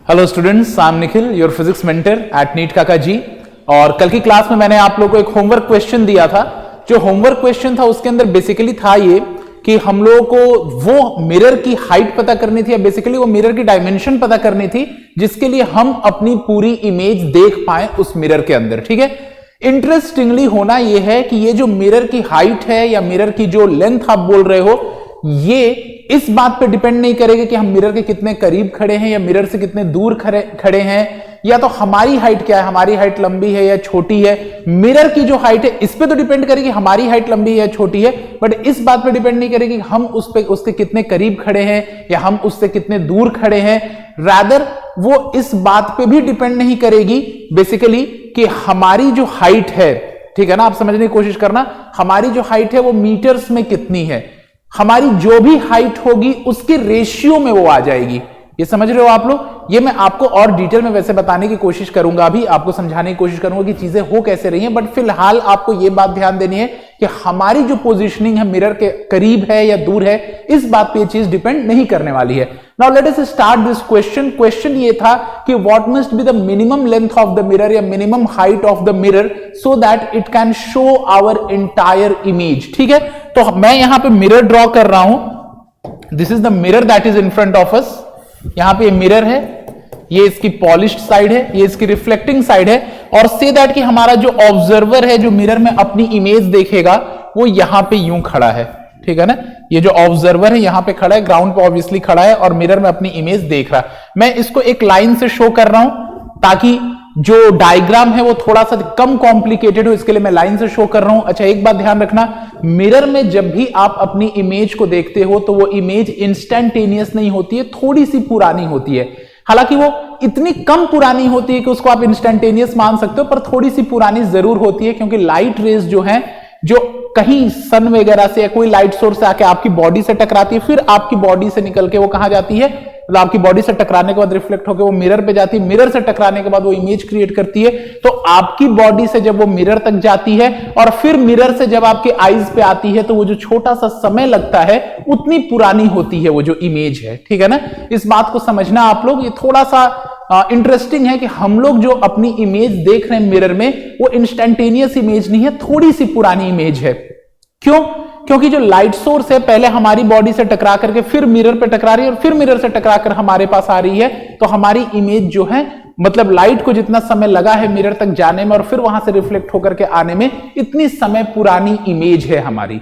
Hello students, I am Nikhil, your physics mentor at NEET Kaka ji. और कल की क्लास में मैंने आप लोगों को एक होमवर्क क्वेश्चन दिया था। जो होमवर्क क्वेश्चन था उसके अंदर बेसिकली था ये कि हम लोगों को वो मिरर की हाइट पता करनी थी, या बेसिकली वो मिरर की डायमेंशन पता करनी थी जिसके लिए हम अपनी पूरी इमेज देख पाए उस मिरर के अंदर। ठीक है, इंटरेस्टिंगली होना यह है कि ये जो मिरर की हाइट है या मिरर की जो लेंथ आप बोल रहे हो, ये इस बात पे डिपेंड नहीं करेगा कि हम मिरर के कितने करीब खड़े हैं या मिरर से कितने दूर खड़े हैं, या तो हमारी हाइट क्या है, हमारी हाइट लंबी है या छोटी है। मिरर की जो हाइट है इस पे तो डिपेंड करेगी हमारी हाइट लंबी है या छोटी है, बट इस बात पे डिपेंड नहीं करेगी कि हम उसके कितने करीब खड़े हैं या हम उससे कितने दूर खड़े हैं। रादर वो इस बात पे भी डिपेंड नहीं करेगी बेसिकली कि हमारी जो हाइट है, ठीक है ना, आप समझने की कोशिश करना, हमारी जो हाइट है वो मीटर्स में कितनी है। हमारी जो भी हाइट होगी उसके रेशियो में वो आ जाएगी। ये समझ रहे हो आप लोग? ये मैं आपको और डिटेल में वैसे बताने की कोशिश करूंगा, अभी आपको समझाने की कोशिश करूंगा कि चीजें हो कैसे रही हैं, बट फिलहाल आपको ये बात ध्यान देनी है कि हमारी जो पोजीशनिंग है मिरर के करीब है या दूर है, इस बात पे ये चीज डिपेंड नहीं करने वाली है। Now let us start this question. Question ये था कि what must be the minimum length of the mirror या minimum height of the mirror so that it can show our entire image. ठीक है, तो मैं यहां पे मिरर ड्रॉ कर रहा हूं। This is the mirror that is in front of अस। यहां पे मिरर है, ये इसकी पॉलिश्ड साइड है, ये इसकी रिफ्लेक्टिंग साइड है, और से दैट कि हमारा जो ऑब्जर्वर है जो मिरर में अपनी इमेज देखेगा वो यहां पे यूं खड़ा है। ठीक है ना, ये जो ऑब्जर्वर है यहां पे खड़ा है, ग्राउंड पे ऑब्वियसली खड़ा है और मिरर में अपनी इमेज देख रहा है। मैं इसको एक लाइन से शो कर रहा हूं ताकि जो डायग्राम है वो थोड़ा सा कम कॉम्प्लिकेटेड हो, इसके लिए मैं लाइन से शो कर रहा हूं। अच्छा, एक बात ध्यान रखना, मिरर में जब भी आप अपनी इमेज को देखते हो तो वो इमेज इंस्टेंटेनियस नहीं होती है, थोड़ी सी पुरानी होती है। हालांकि वो इतनी कम पुरानी होती है कि उसको आप इंस्टेंटेनियस मान सकते हो, पर थोड़ी सी पुरानी जरूर होती है, क्योंकि लाइट रेज जो है, जो कहीं सन वगैरह से या कोई लाइट सोर्स से आके आपकी बॉडी से टकराती है, फिर आपकी बॉडी से निकल के वो कहां जाती है, मतलब आपकी बॉडी से टकराने के बाद रिफ्लेक्ट होकर वो मिरर पे जाती है, मिरर से टकराने के बाद वो इमेज क्रिएट करती है। तो आपकी बॉडी से जब वो मिरर तक जाती है और फिर मिरर से जब आपके आईज पे आती है, तो वो जो छोटा सा समय लगता है उतनी पुरानी होती है वो जो इमेज है। ठीक है ना, इस बात को समझना आप लोग। ये थोड़ा सा इंटरेस्टिंग है कि हम लोग जो अपनी इमेज देख रहे हैं मिरर में, वो इंस्टेंटेनियस इमेज नहीं है, थोड़ी सी पुरानी इमेज है। क्यों? क्योंकि जो लाइट सोर्स है पहले हमारी बॉडी से टकरा करके फिर मिरर पे टकरा रही है और फिर मिरर से टकरा कर हमारे पास आ रही है, तो हमारी इमेज जो है, मतलब लाइट को जितना समय लगा है मिरर तक जाने में और फिर वहां से रिफ्लेक्ट होकर के आने में, इतनी समय पुरानी इमेज है हमारी।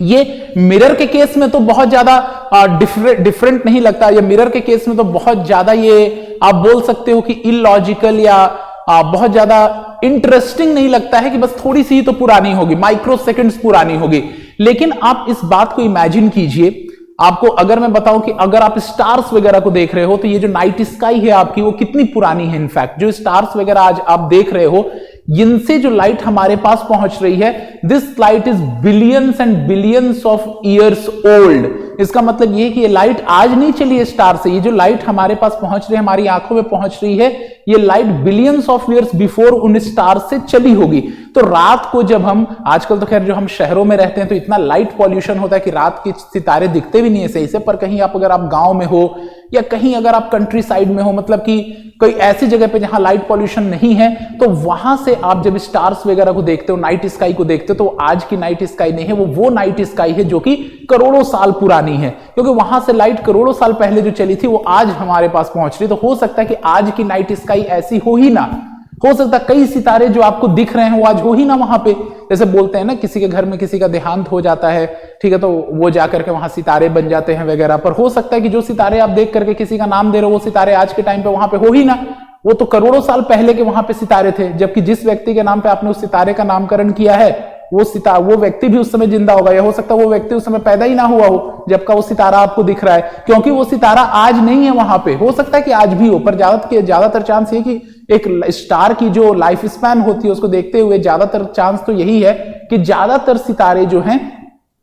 ये मिरर के केस में तो बहुत ज्यादा डिफरेंट नहीं लगता, या मिरर के केस में तो बहुत ज्यादा ये आप बोल सकते हो कि इलॉजिकल या बहुत ज्यादा इंटरेस्टिंग नहीं लगता है कि बस थोड़ी सी ही तो पुरानी होगी, माइक्रो सेकंड्स पुरानी होगी। लेकिन आप इस बात को इमेजिन कीजिए, आपको अगर मैं बताऊं कि अगर आप स्टार्स वगैरह को देख रहे हो तो ये जो नाइट स्काई है आपकी, वो कितनी पुरानी है। इनफैक्ट जो स्टार्स वगैरह आज आप देख रहे हो, इनसे जो लाइट हमारे पास पहुंच रही है, this light is billions and billions of years old. इसका मतलब ये कि ये लाइट आज नहीं चली है स्टार से, ये जो लाइट हमारे पास पहुंच रही है, हमारी आंखों में पहुंच रही है, ये light billions of years before उन स्टार से चली होगी। तो रात को जब हम, आजकल तो खैर जो हम शहरों में रहते हैं तो इतना लाइट पॉल्यूशन होता है कि रात के सितारे दिखते भी नहीं है सही से, पर कहीं आप अगर आप गांव में हो या कहीं अगर आप कंट्री साइड में हो, मतलब कि कोई ऐसी जगह पे जहां लाइट पॉल्यूशन नहीं है, तो वहां से आप जब स्टार्स वगैरह को देखते हो, नाइट स्काई को देखते हो, तो आज की नाइट स्काई नहीं है, वो नाइट स्काई है जो कि करोड़ों साल पुरानी है, क्योंकि वहां से लाइट करोड़ों साल पहले जो चली थी वो आज हमारे पास पहुंच रही। तो हो सकता है कि आज की नाइट स्काई ऐसी हो ही ना, हो सकता है कई सितारे जो आपको दिख रहे हैं वो आज हो ही ना वहां पे। जैसे बोलते हैं ना, किसी के घर में किसी का देहांत हो जाता है, ठीक है, तो वो जाकर के वहां सितारे बन जाते हैं वगैरह, पर हो सकता है कि जो सितारे आप देख करके किसी का नाम दे रहे हो वो सितारे आज के टाइम पे वहां पे हो ही ना, वो तो करोड़ों साल पहले के वहां पे सितारे थे, जबकि जिस व्यक्ति के नाम पे आपने उस सितारे का नामकरण किया है वो व्यक्ति भी उस समय जिंदा होगा, या हो सकता है वो व्यक्ति उस समय पैदा ही ना हुआ हो जबकि वो सितारा आपको दिख रहा है, क्योंकि वो सितारा आज नहीं है वहां पे। हो सकता है कि आज भी हो, पर ज्यादातर चांस ये कि एक स्टार की जो लाइफ स्पैन होती है उसको देखते हुए ज्यादातर चांस तो यही है कि ज्यादातर सितारे जो हैं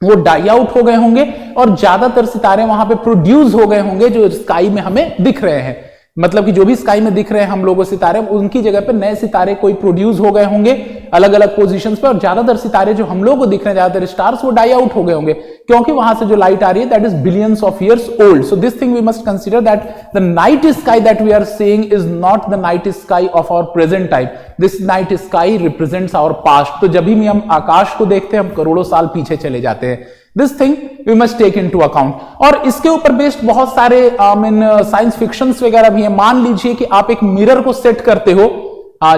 वो डाई आउट हो गए होंगे और ज्यादातर सितारे वहां पे प्रोड्यूस हो गए होंगे जो स्काई में हमें दिख रहे हैं। मतलब कि जो भी स्काई में दिख रहे हैं हम लोगों सितारे, उनकी जगह पे नए सितारे कोई प्रोड्यूस हो गए होंगे अलग अलग पोजीशंस पे, और ज्यादातर सितारे जो हम लोगों को दिख रहे हैं, ज्यादातर स्टार्स, वो डाई आउट हो गए होंगे, क्योंकि वहां से जो लाइट आ रही है that is billions of years old. So this thing we must consider that the night sky that we are seeing is not the night sky of our present time. This night sky represents our past. तो जब भी हम आकाश को देखते हैं हम करोड़ों साल पीछे चले जाते हैं. This thing we must take into account. और इसके ऊपर बेस्ड बहुत सारे साइंस फिक्शंस वगैरह भी है. मान लीजिए कि आप एक मिरर को सेट करते हो,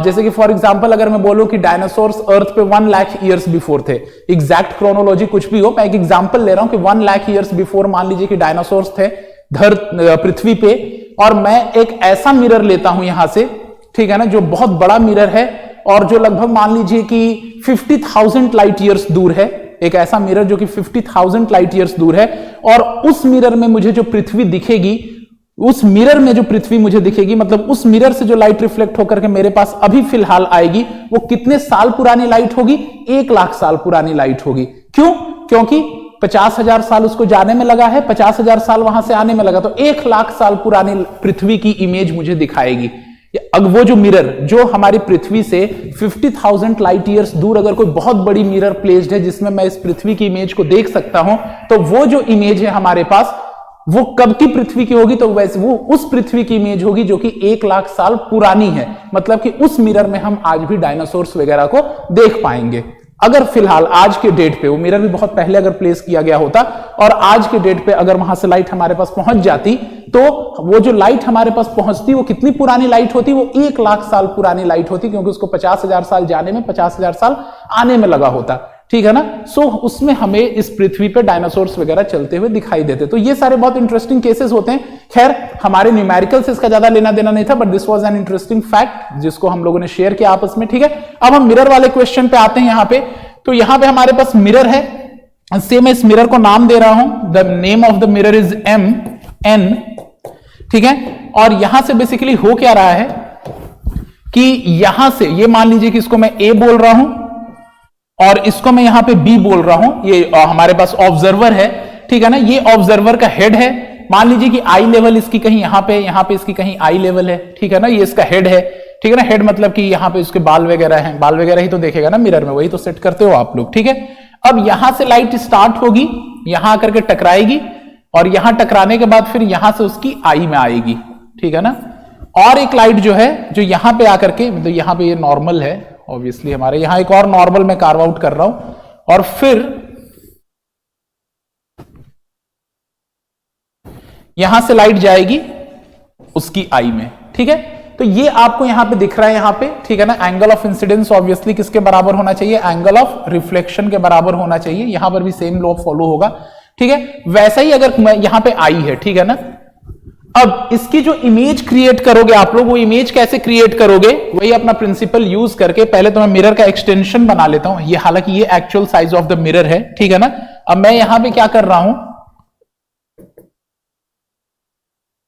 जैसे कि फॉर एग्जांपल अगर मैं बोलूं कि डायनासोर्स अर्थ पे 1 लाख ईयर्स बिफोर थे, एग्जैक्ट क्रोनोलॉजी कुछ भी हो, मैं एक एग्जांपल ले रहा हूं कि 1 लाख ईयर्स बिफोर मान लीजिए कि डायनासोर्स थे पृथ्वी पे, और मैं एक ऐसा मिरर लेता हूं यहां से, ठीक है ना, जो बहुत बड़ा मिरर है और जो लगभग मान लीजिए कि 50,000 लाइट ईयर्स दूर है. एक ऐसा मिरर जो कि 50,000 लाइट ईयर्स दूर है, और उस मिरर में मुझे जो पृथ्वी दिखेगी, उस मिरर में जो पृथ्वी मुझे दिखेगी, मतलब उस मिरर से जो लाइट रिफ्लेक्ट होकर के मेरे पास अभी फिलहाल आएगी, वो कितने साल पुरानी लाइट होगी? 1 लाख साल पुरानी लाइट होगी. क्यों? क्योंकि 50,000 साल उसको जाने में लगा है, 50,000 साल वहां से आने में लगा, तो 1 लाख साल पुरानी पृथ्वी की इमेज मुझे दिखाएगी. अब वो जो मिरर जो हमारी पृथ्वी से 50,000 लाइट ईयर्स दूर अगर कोई बहुत बड़ी मिरर प्लेस्ड है जिसमें मैं इस पृथ्वी की इमेज को देख सकता हूं, तो वो जो इमेज है हमारे पास वो कब की पृथ्वी की होगी? तो वैसे वो उस पृथ्वी की इमेज होगी जो कि 1 लाख साल पुरानी है. मतलब कि उस मिरर में हम आज भी डायनासोर्स वगैरह को देख पाएंगे. अगर फिलहाल आज के डेट पे, वो मिरर भी बहुत पहले अगर प्लेस किया गया होता और आज के डेट पे अगर वहां से लाइट हमारे पास पहुंच जाती, तो वो जो लाइट हमारे पास पहुंचती वो कितनी पुरानी लाइट होती? वो 1 लाख साल पुरानी लाइट होती, क्योंकि उसको 50,000 साल जाने में 50,000 साल आने में लगा होता. ठीक है ना. सो उसमें हमें इस पृथ्वी पे डायनासोर्स वगैरह चलते हुए दिखाई देते. तो ये सारे बहुत इंटरेस्टिंग केसेस होते हैं. खैर हमारे न्यूमेरिकल से इसका ज्यादा लेना देना नहीं था, but this was an interesting fact जिसको हम लोगों ने शेयर किया आपस में. ठीक है, अब हम मिरर वाले क्वेश्चन पे आते हैं. यहां पे तो यहां पे हमारे पास मिरर है, से मैं इस मिरर को नाम दे रहा हूं, the name of the mirror is MN. ठीक है, और यहां से बेसिकली हो क्या रहा है कि यहां से ये मान लीजिए कि इसको मैं A बोल रहा हूं और इसको मैं यहां पे B बोल रहा हूं. ये हमारे पास ऑब्जर्वर है. ठीक है ना, ये ऑब्जर्वर का हेड है. मान लीजिए कि आई लेवल इसकी कहीं यहां पे इसकी कहीं आई लेवल है. ठीक है ना, ये इसका हेड है. ठीक है ना, हेड मतलब कि यहां पे उसके बाल वगैरह हैं, बाल वगैरह ही तो देखेगा ना मिरर में, वही तो सेट करते हो आप लोग. ठीक है, अब यहां से लाइट स्टार्ट होगी, यहां आकर के टकराएगी, और यहां टकराने के बाद फिर यहां से उसकी आई में आएगी. ठीक है ना, और एक लाइट जो है जो यहां पे आकर के, मतलब यहां पे ये नॉर्मल है ऑब्वियसली हमारे, यहां एक और नॉर्मल मैं कार्व आउट कर रहा हूं, और फिर यहां से लाइट जाएगी उसकी आई में. ठीक है, तो ये आपको यहां पे दिख रहा है यहां पे. ठीक है ना, एंगल ऑफ इंसिडेंस ऑब्वियसली किसके बराबर होना चाहिए? एंगल ऑफ रिफ्लेक्शन के बराबर होना चाहिए. यहां पर भी सेम लॉ फॉलो होगा. ठीक है, वैसा ही अगर यहां पे आई है, ठीक है ना, अब इसकी जो इमेज क्रिएट करोगे आप लोग, वो इमेज कैसे क्रिएट करोगे? वही अपना प्रिंसिपल यूज करके, पहले तो मैं मिरर का एक्सटेंशन बना लेता हूं. ये हालांकि ये actual size of the mirror है. ठीक है ना, अब मैं यहां पे क्या कर रहा हूं,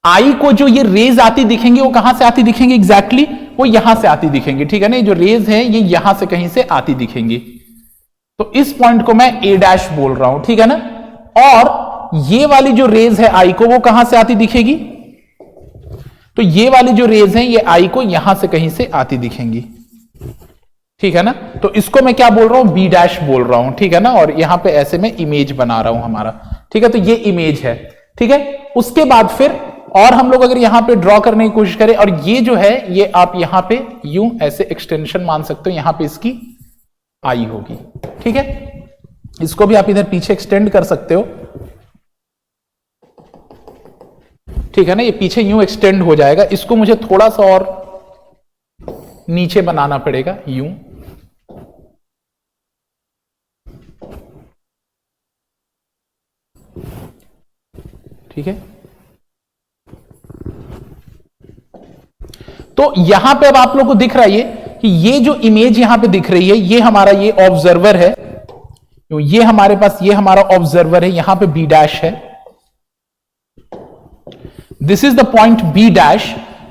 आई को जो ये रेज आती दिखेंगी वो कहां से आती दिखेंगी? एग्जैक्टली वो यहां से आती दिखेंगी. ठीक है ना, ये जो रेज है ये यहां से कहीं से आती दिखेंगी. तो इस पॉइंट को मैं A' बोल रहा हूं. ठीक है ना, और ये वाली जो रेज है आई को, वो कहां से आती दिखेगी? तो ये वाली जो रेज है ये आई को यहां से कहीं से आती दिखेंगी. ठीक है ना, तो इसको मैं क्या बोल रहा हूं? B' बोल रहा हूं. ठीक है ना, और यहां पे ऐसे में इमेज बना रहा हूं हमारा. ठीक है, तो ये इमेज है. ठीक है, उसके बाद फिर और हम लोग अगर यहां पे ड्रॉ करने की कोशिश करें, और ये जो है ये आप यहां पे यूं ऐसे एक्सटेंशन मान सकते हो, यहां पे इसकी आई होगी. ठीक है, इसको भी आप इधर पीछे एक्सटेंड कर सकते हो. ठीक है ना, ये पीछे यूं एक्सटेंड हो जाएगा. इसको मुझे थोड़ा सा और नीचे बनाना पड़ेगा यूं. ठीक है, तो यहां पे अब आप लोगों को दिख रहा है कि ये जो इमेज यहां पे दिख रही है ये हमारा ये ऑब्जर्वर है. ये हमारे पास ये हमारा ऑब्जर्वर है, यहां पे B' है. This is the point B'.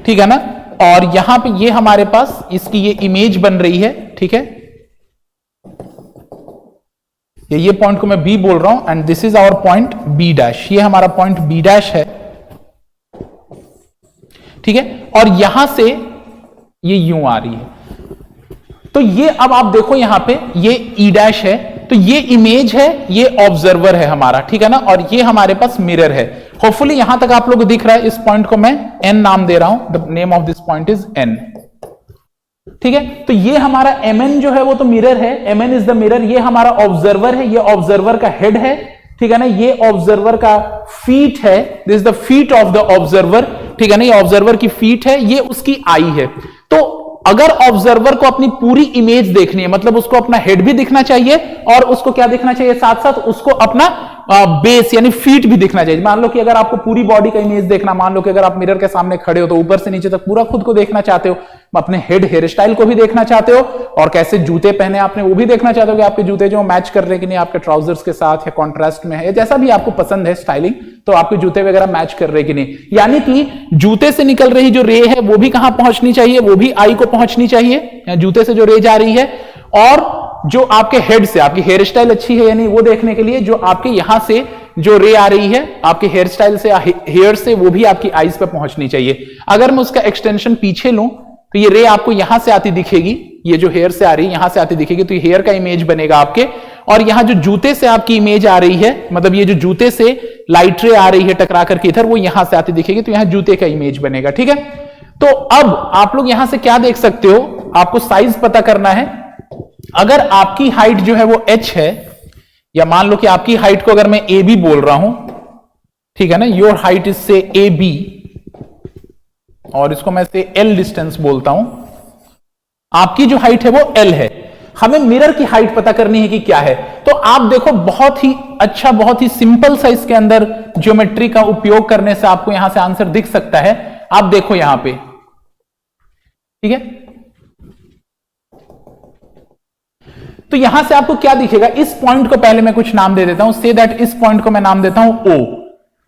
ठीक है ना, और यहां पे ये हमारे पास इसकी ये इमेज बन रही है. ठीक है, ये पॉइंट को मैं B बोल रहा हूं, and this is our point B'. ये हमारा पॉइंट B' है. ठीक है, और यहां से ये यूं आ रही है। तो ये अब आप देखो यहां पे ये ई डैश है, तो ये इमेज है, ये ऑब्जर्वर है हमारा, ठीक है ना, और ये हमारे पास मिरर है। होपफुली यहां तक आप लोग को दिख रहा है। इस पॉइंट को मैं एन नाम दे रहा हूं, the name of this point is an, ठीक है। तो ये हमारा mn जो है वो तो मिरर है, mn इज द मिरर। ये हमारा ऑब्जर्वर है, ये ऑब्जर्वर का हेड है, ठीक है ना, ये ऑब्जर्वर का फीट है, this is the feet of the observer, ठीक है ना, ये ऑब्जर्वर की फीट है, ये उसकी आई है। तो अगर ऑब्जर्वर को अपनी पूरी इमेज देखनी है, मतलब उसको अपना हेड भी दिखना चाहिए और उसको क्या दिखना चाहिए, साथ साथ उसको अपना बेस यानी फीट भी दिखना चाहिए। मान लो कि अगर आपको पूरी बॉडी का इमेज देखना, मान लो कि अगर आप मिरर के सामने खड़े हो तो ऊपर से नीचे तक पूरा खुद को देखना चाहते हो, अपने हेड हेयर स्टाइल को भी देखना चाहते हो, और कैसे जूते पहने आपने वो भी देखना चाहते हो कि आपके जूते जो मैच कर रहे हैं कि नहीं आपके ट्राउजर्स के साथ, या कॉन्ट्रास्ट में है, या जैसा भी आपको पसंद है स्टाइलिंग, तो आपके जूते वगैरह मैच कर रहे कि नहीं। यानी कि जूते से निकल रही जो रे है वो भी कहां पहुंचनी चाहिए, वो भी आई को पहुंचनी चाहिए, जूते से जो रे जा रही है, और जो आपके हेड से आपकी हेयर स्टाइल अच्छी है या नहीं वो देखने के लिए जो आपके यहां से जो रे आ रही है आपके हेयर स्टाइल से, हेयर से, वो भी आपकी आईज पे पहुंचनी चाहिए। अगर मैं उसका एक्सटेंशन पीछे लूं तो ये रे आपको यहां से आती दिखेगी, ये जो हेयर से आ रही है यहां से आती दिखेगी, तो ये हेयर का इमेज बनेगा आपके, और यहां जो जूते से आपकी इमेज आ रही है, मतलब ये जो जूते से लाइट रे आ रही है टकरा करके इधर, वो यहां से आती दिखेगी, तो यहां जूते का इमेज बनेगा, ठीक है। तो अब आप लोग यहां से क्या देख सकते हो, आपको साइज पता करना है। अगर आपकी हाइट जो है वो h है, या मान लो कि आपकी हाइट को अगर मैं ए बी बोल रहा हूं, ठीक है ना, योर हाइट इज से ए बी, और इसको मैं से एल डिस्टेंस बोलता हूं, आपकी जो हाइट है वो एल है। हमें मिरर की हाइट पता करनी है कि क्या है। तो आप देखो बहुत ही अच्छा, बहुत ही सिंपल सा इसके अंदर ज्योमेट्री का उपयोग करने से आपको यहां से आंसर दिख सकता है। आप देखो यहां पे, ठीक है, तो यहां से आपको क्या दिखेगा, इस पॉइंट को पहले मैं कुछ नाम दे देता हूं, से दैट इस पॉइंट को मैं नाम देता हूं ओ।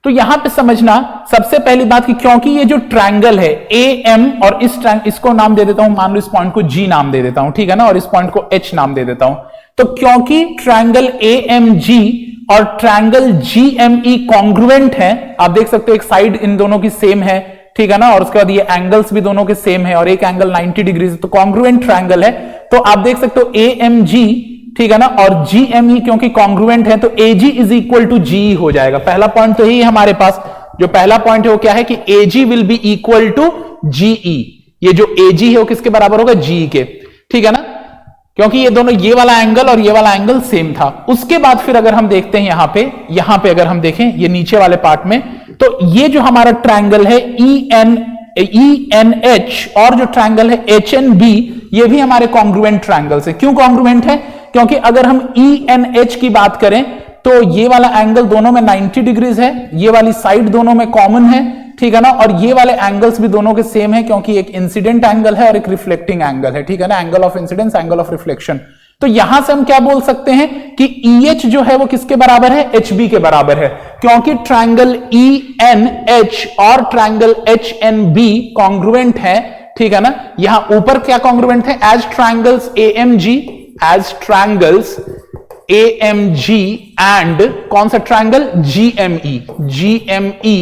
तो यहां पे समझना सबसे पहली बात कि क्योंकि ये जो ट्रायंगल है ए एम, और इसको नाम दे देता हूं, मान लो इस पॉइंट को जी नाम दे देता हूं, ठीक है ना, और इस पॉइंट को एच नाम दे देता हूं। तो क्योंकि ट्रायंगल ए एम जी और triangle G M E congruent है, आप देख सकते हो एक साइड इन दोनों की सेम है, ठीक है ना, और उसके बाद ये एंगल्स भी दोनों के सेम है, और एक एंगल 90 डिग्री है, तो कॉन्ग्रुएंट ट्रायंगल है। तो आप देख सकते हो ए एम जी, ठीक है ना, और जी एम ई क्योंकि कॉन्ग्रुएंट है, तो ए जी इज इक्वल टू जी हो जाएगा। पहला पॉइंट तो यही हमारे पास, जो पहला पॉइंट है वो क्या है कि ए जी विल बी इक्वल टू जी ई। ये जो ए जी है वो किसके बराबर होगा, जी के, ठीक है ना, क्योंकि ये दोनों, ये वाला एंगल और ये वाला एंगल सेम था। उसके बाद फिर अगर हम देखते हैं यहां पे अगर हम देखें ये नीचे वाले पार्ट में, तो ये जो हमारा ट्रायंगल है ई एन एच, और जो ट्रायंगल है एच एन बी, ये भी हमारे कॉन्ग्रुएंट ट्रायंगल से। क्यों कॉन्ग्रुएंट है, क्योंकि अगर हम ई एन एच की बात करें तो ये वाला एंगल दोनों में 90 डिग्रीज है, ये वाली साइड दोनों में कॉमन है, ठीक है ना, और ये वाले एंगल्स भी दोनों के सेम है, क्योंकि एक इंसिडेंट एंगल है और एक रिफ्लेक्टिंग एंगल है, ठीक है ना, angle of incidence, angle of reflection. तो यहां से हम क्या बोल सकते हैं कि EH जो है वो किसके बराबर है, HB के बराबर है, क्योंकि ट्रायंगल ENH और ट्रायंगल HNB कॉन्ग्रुएंट है, ठीक है ना। यहां ऊपर क्या कॉन्ग्रुएंट है, एज ट्रायंगल्स AMG एंड कौन सा ट्रायंगल GME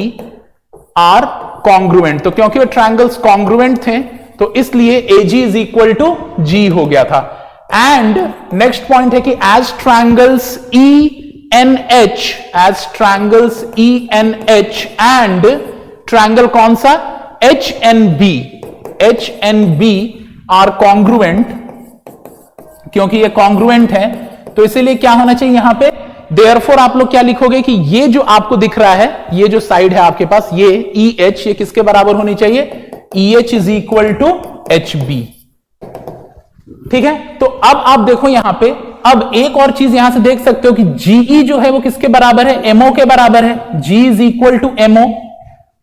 आर कॉन्ग्रुएंट। तो क्योंकि वो ट्रायंगल्स कॉन्ग्रुएंट थे तो इसलिए AG is equal to G हो गया था। एंड नेक्स्ट पॉइंट है कि as triangles ENH and triangle कौन सा HNB आर कॉन्ग्रुएंट, क्योंकि ये कॉन्ग्रुएंट है तो इसीलिए क्या होना चाहिए यहां पे, देयरफॉर आप लोग क्या लिखोगे कि ये जो आपको दिख रहा है, ये जो साइड है आपके पास, ये EH, ये किसके बराबर होनी चाहिए, EH is equal to HB, ठीक है। तो अब आप देखो यहां पे, अब एक और चीज यहां से देख सकते हो कि GE जो है वो किसके बराबर है, MO के बराबर है, G is equal to MO,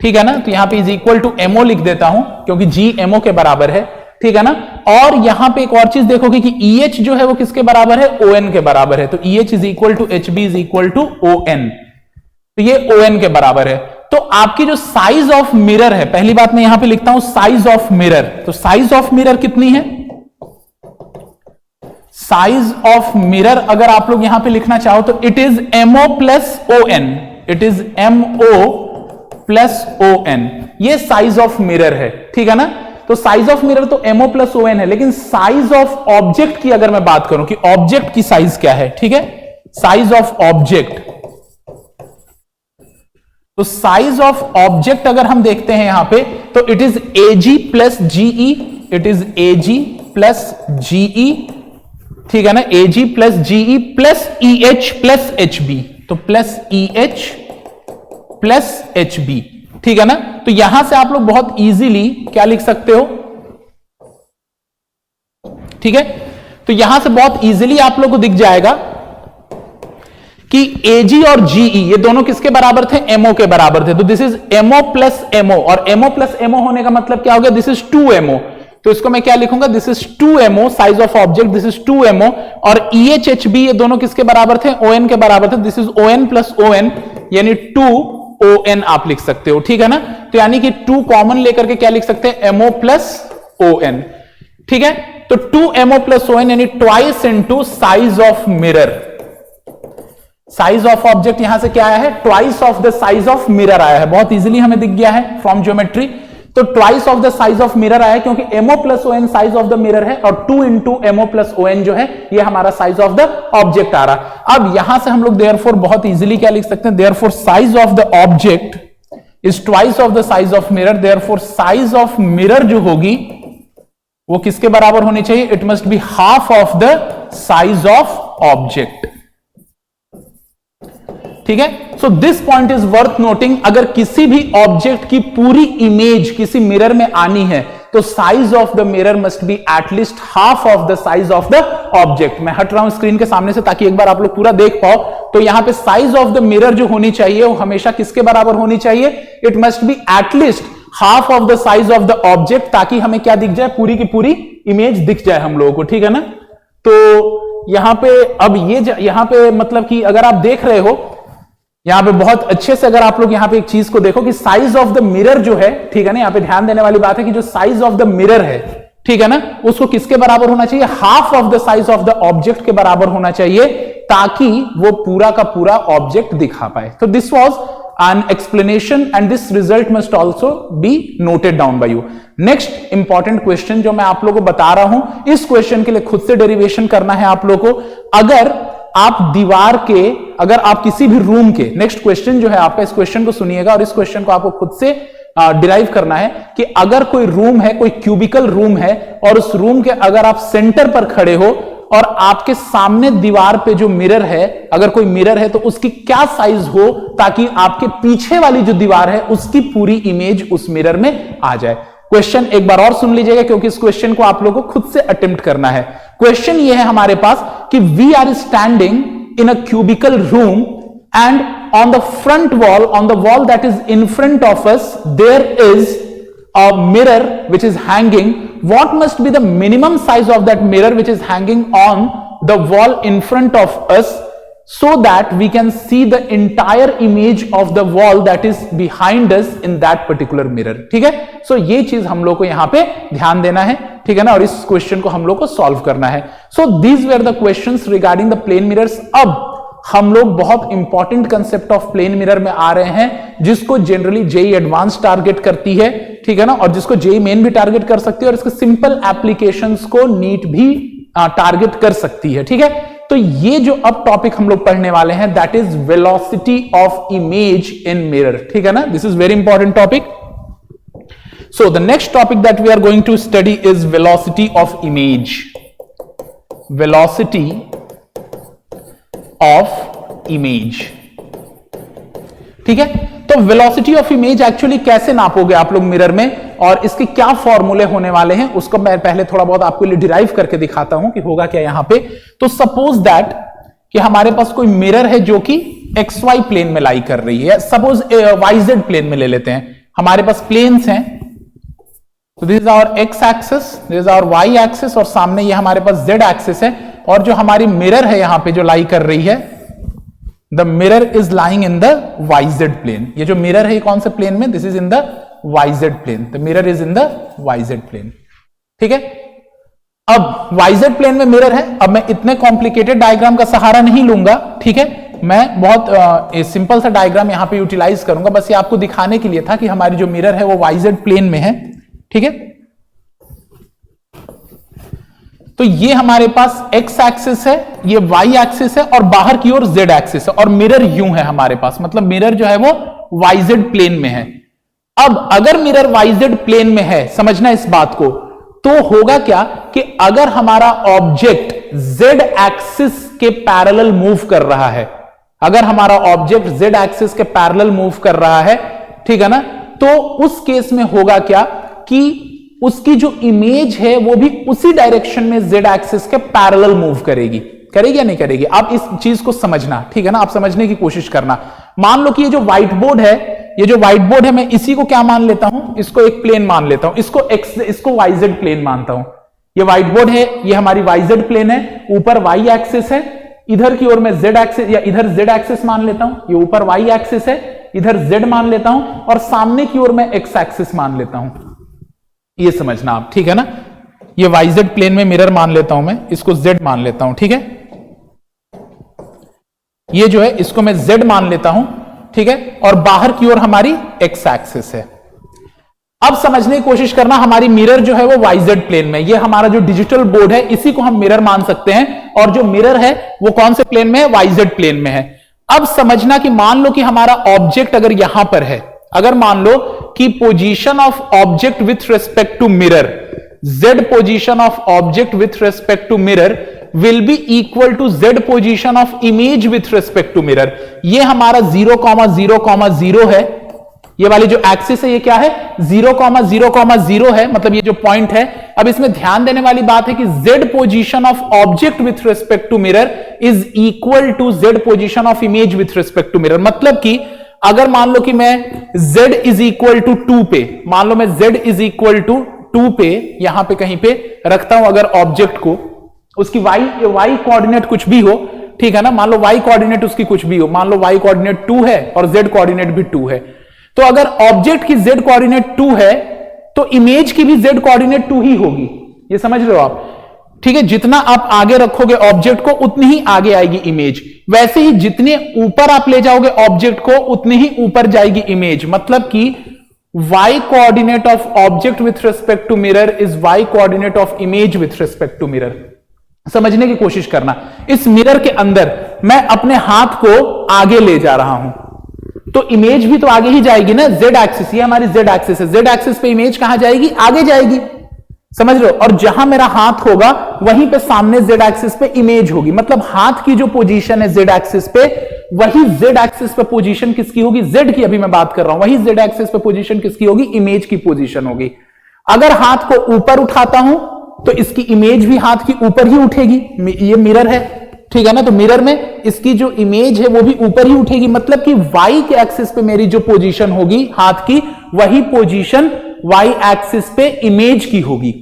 ठीक है ना। तो यहां पे इज इक्वल टू MO लिख देता हूं क्योंकि G MO के बराबर है, ठीक है ना। और यहां पे एक और चीज देखोगे कि EH जो है वो किसके बराबर है, ON के बराबर है, तो EH is equal to HB is equal to ON, तो ये ON के बराबर है। तो आपकी जो साइज ऑफ मिरर है, पहली बात मैं यहां पे लिखता हूं साइज ऑफ मिरर, तो साइज ऑफ मिरर कितनी है, साइज ऑफ मिरर अगर आप लोग यहां पे लिखना चाहो तो it is MO plus ON, it is MO plus ON, ये साइज ऑफ मिरर है, ठीक है ना। तो साइज ऑफ मिरर तो MO प्लस ON है, लेकिन साइज ऑफ ऑब्जेक्ट की अगर मैं बात करूं कि ऑब्जेक्ट की साइज क्या है, ठीक है, साइज ऑफ ऑब्जेक्ट, तो साइज ऑफ ऑब्जेक्ट अगर हम देखते हैं यहां पे, तो it is AG plus GE, it is AG plus GE, ठीक है ना, AG plus GE plus EH plus HB, तो प्लस EH प्लस HB, ठीक है ना। तो यहां से आप लोग बहुत इजीली क्या लिख सकते हो, ठीक है, तो यहां से बहुत इजीली आप लोग को दिख जाएगा कि AG और GE ये दोनों किसके बराबर थे, MO के बराबर थे। तो this is MO plus MO, और MO प्लस MO होने का मतलब क्या हो गया, दिस इज 2MO, तो इसको मैं क्या लिखूंगा, this is 2MO size of object, this is 2MO, और EH HB ये दोनों किसके बराबर थे, ON के बराबर थे, this is ON plus ON, यानी 2ON आप लिख सकते हो, ठीक है ना। तो यानी कि 2 कॉमन लेकर के क्या लिख सकते हैं, MO प्लस ON, ठीक है। तो 2MO प्लस ON यानी twice into size of mirror, size of object यहां से क्या आया है, twice of the size of mirror आया है, बहुत इजीली हमें दिख गया है फ्रॉम ज्योमेट्री। तो twice of the size of mirror आया क्योंकि MO plus ON size of the mirror है, और 2 इंटू MO प्लस ON जो है ये हमारा साइज ऑफ द ऑब्जेक्ट आ रहा। अब यहां से हम लोग देयरफॉर बहुत इजीली क्या लिख सकते हैं, therefore size of the object is twice of the size of mirror, therefore size of mirror जो होगी वो किसके बराबर होनी चाहिए, it must be half of the size of object, ठीक है। So this point is worth noting, अगर किसी भी ऑब्जेक्ट की पूरी इमेज किसी मिरर में आनी है तो size of the mirror must be at least half of the size of the object. मैं हट रहा हूं स्क्रीन के सामने से ताकि एक बार आप लोग पूरा देख पाओ। तो यहां पे साइज ऑफ द मिरर जो होनी चाहिए वो हमेशा किसके बराबर होनी चाहिए, it must be at least half of the size of the object, ताकि हमें क्या दिख जाए, पूरी की पूरी इमेज दिख जाए हम लोगों को, ठीक है ना। तो यहां पे अब ये यहां पे मतलब कि अगर आप देख रहे हो यहां पे बहुत अच्छे से, अगर आप लोग यहां पे एक चीज को देखो कि साइज ऑफ द मिरर जो है, ठीक है ना, यहां पे ध्यान देने वाली बात है कि जो साइज ऑफ द मिरर है, ठीक है ना, उसको किसके बराबर होना चाहिए, half of the size of the object के बराबर होना चाहिए, ताकि वो पूरा का पूरा ऑब्जेक्ट दिखा पाए। तो this was an explanation and this result must also be noted down by you. Next important question जो मैं आप लोगों को बता रहा हूं, इस क्वेश्चन के लिए खुद से डेरिवेशन करना है आप लोगों को। अगर आप दीवार के, अगर आप किसी भी रूम के, नेक्स्ट क्वेश्चन जो है आपका, इस क्वेश्चन को सुनिएगा और इस क्वेश्चन को आपको खुद से डिराइव करना है कि अगर कोई रूम है, कोई क्यूबिकल रूम है, और उस रूम के अगर आप सेंटर पर खड़े हो और आपके सामने दीवार पे जो मिरर है, अगर कोई मिरर है तो उसकी क्या साइज हो ताकि आपके पीछे वाली जो दीवार है उसकी पूरी इमेज उस मिरर में आ जाए। क्वेश्चन एक बार और सुन लीजिएगा क्योंकि इस क्वेश्चन को आप लोगों को खुद से अटेम्प्ट करना है। क्वेश्चन ये है हमारे पास कि we are standing in a cubical room and on the front wall, on the wall that is in front of us, there is a mirror which is hanging. What must be the minimum size of that mirror which is hanging on the wall in front of us, so that we can see the entire image of the wall that is behind us in that particular mirror. ठीक है, so ये चीज हम लोग को यहां पे ध्यान देना है, ठीक है ना, और इस क्वेश्चन को हम लोग को सॉल्व करना है. So these were the questions regarding the plane mirrors. अब हम लोग बहुत important concept of plane mirror में आ रहे हैं जिसको जनरली जेई एडवांस टारगेट करती है, ठीक है ना, और जिसको जेई मेन भी टारगेट कर सकती है, और इसके सिंपल एप्लीकेशंस को नीट भी टारगेट कर सकती है. ठीक है, तो ये जो अब टॉपिक हम लोग पढ़ने वाले हैं that is velocity of image in mirror. ठीक है ना, this is very important topic. So the next topic that we are going to study is velocity of image. Velocity of image. ठीक है, तो वेलोसिटी ऑफ इमेज एक्चुअली कैसे नापोगे आप लोग mirror में, और इसके क्या फॉर्मूले होने वाले हैं उसको मैं पहले थोड़ा बहुत आपको लिए डिराइव करके दिखाता हूं कि होगा क्या यहां पे. तो सपोज दैट कि हमारे पास कोई मिरर है जो कि XY प्लेन में लाई कर रही है. सपोज YZ प्लेन में ले लेते हैं. हमारे पास प्लेन्स हैं, तो this is our X axis, this is our Y axis, और सामने ये हमारे पास Z एक्सिस है. और जो हमारी मिरर है यहां पे जो लाई कर रही है, the mirror is lying in the YZ plane. ये जो मिरर है ये कौन से प्लेन में, this is in the YZ plane. The mirror is in the YZ plane. ठीक है, अब YZ प्लेन में मिरर है. अब मैं इतने कॉम्प्लिकेटेड डायग्राम का सहारा नहीं लूंगा, ठीक है, मैं बहुत सिंपल सा डायग्राम यहां पे यूटिलाइज करूंगा, बस ये आपको दिखाने के लिए था कि हमारी जो मिरर है वो वाईजेड प्लेन में है। ठीक है, तो ये हमारे पास एक्स एक्सिस है, ये वाई एक्सिस है और बाहर की ओर जेड एक्सिस है और मिरर यूं है हमारे पास, मतलब मिरर जो है वो वाईजेड प्लेन में है। अब अगर मिरर वाईजेड प्लेन में है, समझना इस बात को, तो होगा क्या कि अगर हमारा ऑब्जेक्ट जेड एक्सिस के पैरेलल मूव कर रहा है, अगर हमारा ऑब्जेक्ट जेड एक्सिस के पैरेलल मूव कर रहा है, ठीक है ना, तो उस केस में होगा क्या कि उसकी जो इमेज है वो भी उसी डायरेक्शन में जेड एक्सिस के पैरेलल मूव करेगी। करेगी या नहीं करेगी? आप इस चीज को समझना, ठीक है ना, आप समझने की कोशिश करना। मान लो कि ये जो व्हाइट बोर्ड है, ये जो व्हाइट बोर्ड है, मैं इसी को क्या मान लेता हूं, इसको एक प्लेन मान लेता हूं, इसको वाईजेड प्लेन मानता हूं। ये व्हाइट बोर्ड है, ये हमारी वाईजेड प्लेन है, ऊपर वाई एक्सिस है, इधर की ओर मैं जेड एक्सिस या इधर जेड एक्सिस मान लेता हूं, ये ऊपर वाई एक्सिस है, इधर जेड मान लेता हूं और सामने की ओर मैं एक्स एक्सिस मान लेता हूं। ये समझना आप, ठीक है ना, ये वाईजेड प्लेन में मिरर मान लेता हूं मैं, इसको जेड मान लेता हूं, ठीक है, ये जो है इसको मैं जेड मान लेता हूं, ठीक है, और बाहर की ओर हमारी एक्स एक्सिस है। अब समझने की कोशिश करना, हमारी मिरर जो है वो वाईजेड प्लेन में, ये हमारा जो डिजिटल बोर्ड है इसी को हम मिरर मान सकते हैं, और जो मिरर है वो कौन से प्लेन में है, वाईजेड प्लेन में है। अब समझना कि मान लो कि हमारा ऑब्जेक्ट अगर यहां पर है, अगर मान लो कि position of object with respect to mirror, z position of object with respect to mirror will be equal to z position of image with respect to mirror. ये हमारा 0,0,0 है, ये वाली जो एक्सिस है ये क्या है, 0,0,0 है, मतलब ये जो पॉइंट है। अब इसमें ध्यान देने वाली बात है कि z position of object with respect to mirror is equal to z position of image with respect to mirror. मतलब कि अगर मान लो कि मैं z इज इक्वल टू 2 पे, मान लो मैं z इज इक्वल टू 2 पे यहां पे कहीं पे रखता हूं अगर ऑब्जेक्ट को, उसकी y कोऑर्डिनेट कुछ भी हो, ठीक है ना, मान लो y कोऑर्डिनेट उसकी कुछ भी हो, मान लो y कोऑर्डिनेट 2 है और z कोऑर्डिनेट भी 2 है, तो अगर ऑब्जेक्ट की z कोऑर्डिनेट 2 है तो इमेज की भी z कोऑर्डिनेट 2 ही होगी। ये समझ रहे हो आप, ठीक है, जितना आप आगे रखोगे ऑब्जेक्ट को उतनी ही आगे आएगी इमेज, वैसे ही जितने ऊपर आप ले जाओगे ऑब्जेक्ट को उतनी ही ऊपर जाएगी इमेज। मतलब कि y coordinate of object with respect to mirror is y coordinate of image with respect to mirror. समझने की कोशिश करना, इस मिरर के अंदर मैं अपने हाथ को आगे ले जा रहा हूं तो इमेज भी तो आगे ही जाएगी ना, z एक्सिस, ये हमारी z एक्सिस है, z एक्सिस पे इमेज कहां जाएगी, आगे जाएगी, समझ रहे हो, और जहां मेरा हाथ होगा वहीं पे सामने z एक्सिस पे इमेज होगी। मतलब हाथ की जो पोजीशन है z एक्सिस पे, वही z एक्सिस पे पोजीशन किसकी होगी, z की अभी मैं बात कर रहा हूं, वही z एक्सिस पे पोजीशन किसकी होगी, इमेज की पोजीशन होगी। अगर हाथ को ऊपर उठाता हूं तो इसकी इमेज भी हाथ की ऊपर ही उठेगी, ये मिरर है, ठीक है ना, तो मिरर में इसकी जो इमेज है वो भी ऊपर ही उठेगी। मतलब कि y के एक्सिस पे मेरी जो पोजीशन होगी हाथ की, वही पोजीशन y एक्सिस पे इमेज की होगी।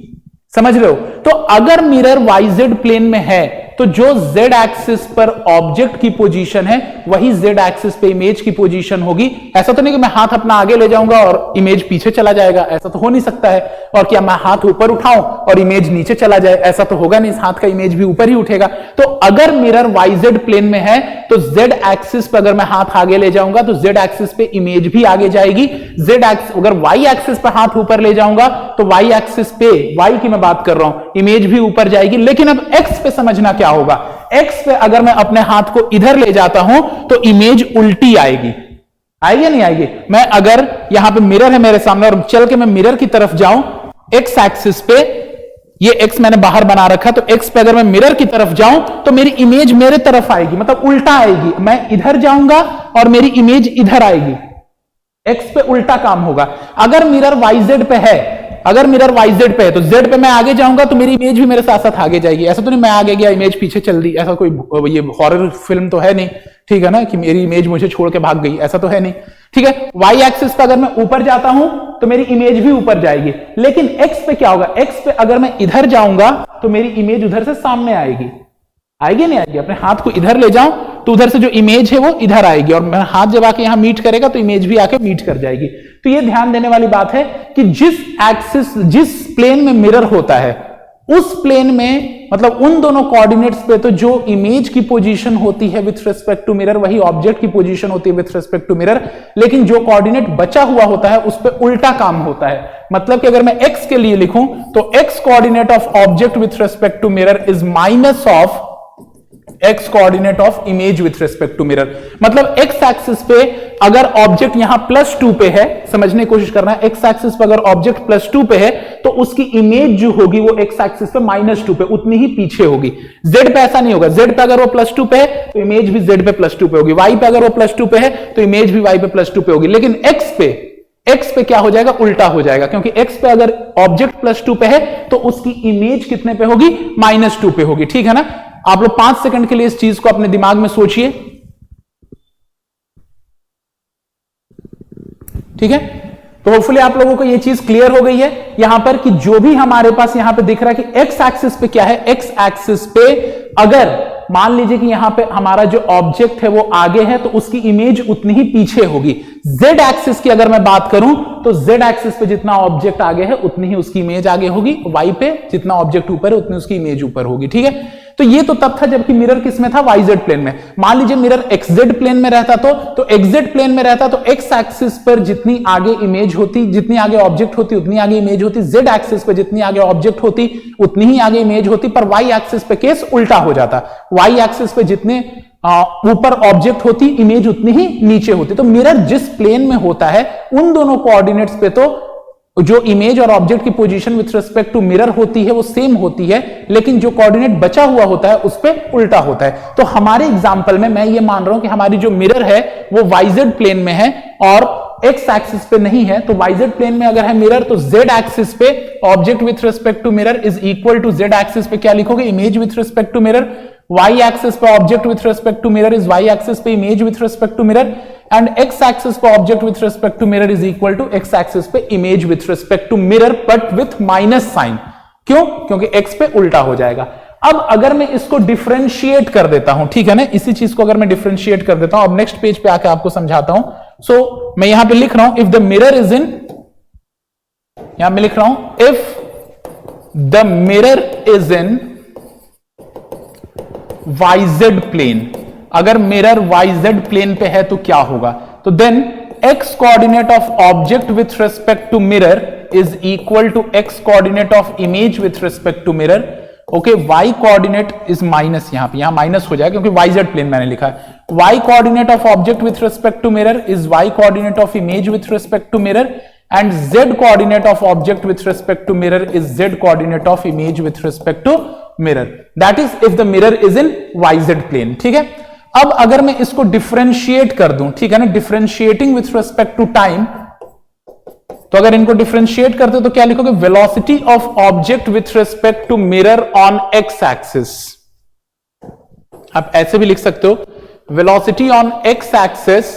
समझ रहे हो? तो अगर मिरर वाईजेड प्लेन में है तो जो z एक्सिस पर ऑब्जेक्ट की पोजीशन है वही z एक्सिस पे इमेज की पोजीशन होगी। ऐसा तो नहीं कि मैं हाथ अपना आगे ले जाऊंगा और इमेज पीछे चला जाएगा, ऐसा तो हो नहीं सकता है। और क्या मैं हाथ ऊपर उठाऊं और इमेज नीचे चला जाए, ऐसा तो होगा नहीं, इस हाथ का इमेज भी ऊपर ही उठेगा। तो अगर मिरर वाईजेड प्लेन में है तो z एक्सिस पर अगर मैं हाथ आगे ले जाऊंगा तो z एक्सिस पे इमेज भी आगे जाएगी। अगर y एक्सिस पर हाथ ऊपर ले जाऊंगा तो y एक्सिस पे, y की मैं बात कर रहा हूं, इमेज भी ऊपर जाएगी। लेकिन अब x पे समझना क्या होगा, x पे अगर मैं अपने हाथ को इधर ले जाता हूं तो इमेज उल्टी आएगी, आएगी नहीं आएगी? मैं अगर यहां पे मिरर है मेरे सामने और चल के मैं मिरर की तरफ जाऊं, x एक्सिस पे, ये x मैंने बाहर बना रखा, तो x पे अगर मैं मिरर की तरफ जाऊं तो मेरी इमेज मेरे तरफ आएगी, मतलब उल्टा आएगी। मैं इधर जाऊंगा और मेरी इमेज इधर आएगी, x पे उल्टा काम होगा। अगर मिरर वाईजेड पे है, अगर मिरर वाईजेड पे है तो z पे मैं आगे जाऊंगा तो मेरी इमेज भी मेरे साथ साथ आगे जाएगी। ऐसा तो नहीं मैं आगे गया इमेज पीछे चल दी, ऐसा कोई ये हॉरर फिल्म तो है नहीं, ठीक है ना, कि मेरी इमेज मुझे छोड़ के भाग गई, ऐसा तो है नहीं, ठीक है। y एक्सिस पे अगर मैं ऊपर जाता हूं तो मेरी इमेज भी ऊपर जाएगी। लेकिन x पे क्या होगा, x पे अगर मैं इधर जाऊंगा तो मेरी इमेज उधर से सामने आएगी, आएगी नहीं आएगी? अपने हाथ को इधर ले जाऊं तो उधर से जो इमेज है वो इधर आएगी, और मेरा हाथ जब आके यहां मीट करेगा तो इमेज भी आके मीट कर जाएगी। तो ये ध्यान देने वाली बात है कि जिस प्लेन में मिरर होता है उस प्लेन में मतलब उन दोनों कोऑर्डिनेट्स पे तो जो इमेज की पोजीशन होती है विथ रिस्पेक्ट टू मिरर वही ऑब्जेक्ट की पोजीशन होती है विथ रिस्पेक्ट टू मिरर, लेकिन जो कोऑर्डिनेट बचा हुआ होता है उस पर उल्टा काम होता है। मतलब कि अगर मैं x के लिए लिखूं तो x coordinate of object with respect to mirror is minus of x coordinate of image with respect to mirror. मतलब x एक्सिस पे अगर ऑब्जेक्ट यहां +2 पे है, समझने की कोशिश करना है, x एक्सिस पे अगर ऑब्जेक्ट +2 पे है तो उसकी इमेज जो होगी वो x एक्सिस पे -2 पे उतनी ही पीछे होगी। z पे ऐसा नहीं होगा, z पे अगर वो +2 पे है तो इमेज भी z पे +2 पे होगी, y पे अगर वो +2 पे है तो इमेज भी y पे +2 पे होगी। लेकिन x पे क्या हो जाएगा, उल्टा हो जाएगा, क्योंकि x पे अगर ऑब्जेक्ट +2 पे है तो उसकी इमेज कितने पे होगी, -2 पे होगी। ठीक है ना। आप लोग 5 सेकंड के लिए इस चीज को अपने दिमाग में सोचिए। ठीक है, तो होपफुली आप लोगों को यह चीज क्लियर हो गई है यहां पर कि जो भी हमारे पास यहां पे दिख रहा है कि एक्स एक्सिस पे क्या है, एक्स एक्सिस पे अगर मान लीजिए कि यहां पे हमारा जो ऑब्जेक्ट है वो आगे है तो उसकी इमेज उतनी ही पीछे होगी। जेड एक्सिस की अगर मैं बात करूं तो जेड एक्सिस पे जितना ऑब्जेक्ट आगे है उतनी ही उसकी इमेज आगे होगी, वाई पे जितना ऑब्जेक्ट ऊपर है उतनी उसकी इमेज ऊपर होगी। ठीक है, तो ये तो तब था जबकि मिरर किस में था, वाईजेड प्लेन में। मान लीजिए मिरर एक्सजेड प्लेन में रहता तो एक्सजेड प्लेन में रहता तो एक्स एक्सिस पर जितनी आगे इमेज होती, जितनी आगे ऑब्जेक्ट होती उतनी आगे इमेज होती, जेड एक्सिस पर जितनी आगे ऑब्जेक्ट होती उतनी ही आगे इमेज होती, पर वाई एक्सिस पे केस उल्टा हो जाता। वाई एक्सिस पे जितने ऊपर ऑब्जेक्ट होती इमेज उतनी ही नीचे होती। तो मिरर जिस प्लेन में होता है उन दोनों कोऑर्डिनेट्स पे तो जो इमेज और ऑब्जेक्ट की position with respect to mirror होती है वो सेम होती है, लेकिन जो कोऑर्डिनेट बचा हुआ होता है उस पे उल्टा होता है। तो हमारे एग्जांपल में मैं ये मान रहा हूं कि हमारी जो मिरर है वो वाईजेड प्लेन में है और एक्स एक्सिस पे नहीं है। तो वाईजेड प्लेन में अगर है मिरर तो जेड एक्सिस पे object with respect to mirror is equal to Z axis पे क्या लिखोगे, image with respect to mirror. Y axis पे object with respect to mirror is Y axis पे image with respect to mirror, and X axis पे object with respect to mirror is equal to X axis पे image with respect to mirror but with minus sign. क्यों, क्योंकि x पे उल्टा हो जाएगा। अब अगर मैं इसको डिफरेंशिएट कर देता हूं, ठीक है ना, इसी चीज को अगर मैं डिफरेंशिएट कर देता हूं, अब नेक्स्ट पेज पे आके आपको समझाता हूं। सो मैं यहां पे लिख रहा हूं if the mirror is in, यहां मैं लिख रहा हूं if the mirror is in YZ plane, अगर मिरर YZ प्लेन पे है तो क्या होगा, तो then x coordinate of object with respect to mirror is equal to x coordinate of image with respect to mirror. Okay, y coordinate is minus, यहां minus हो जाएगा क्योंकि YZ प्लेन मैंने लिखा है। y coordinate of object with respect to mirror is y coordinate of image with respect to mirror, and z coordinate of object with respect to mirror is z coordinate of image with respect to mirror, that is if the mirror is in yz plane। ठीक है, अब अगर मैं इसको differentiate कर दूं, ठीक है ना, differentiating with respect to time, तो अगर इनको डिफरेंशिएट करते तो क्या लिखोगे, velocity of object with respect to mirror on x axis. आप ऐसे भी लिख सकते हो, velocity on x axis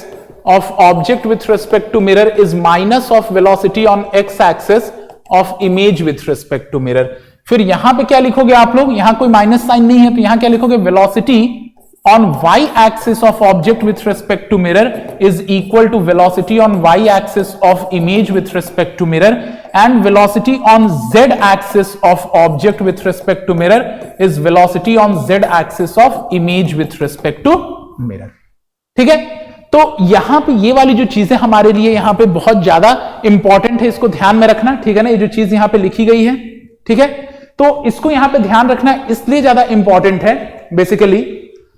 of object with respect to mirror is minus of velocity on x axis of image with respect to mirror। फिर यहां पे क्या लिखोगे आप लोग, यहां कोई माइनस साइन नहीं है तो यहां क्या लिखोगे, velocity on y axis of object with respect to mirror is equal to velocity on y axis of image with respect to mirror, and velocity on z axis of object with respect to mirror is velocity on z axis of image with respect to mirror। ठीक है, तो यहां पे ये वाली जो चीजें हमारे लिए यहां पे बहुत ज्यादा इंपॉर्टेंट है, इसको ध्यान में रखना। ठीक है ना, ये जो चीज यहां पे लिखी गई है, ठीक है, तो इसको यहां पे ध्यान रखना इसलिए ज्यादा इंपॉर्टेंट है। बेसिकली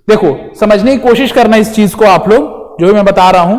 देखो, समझने की कोशिश करना इस चीज को आप लोग, जो मैं बता रहा हूं,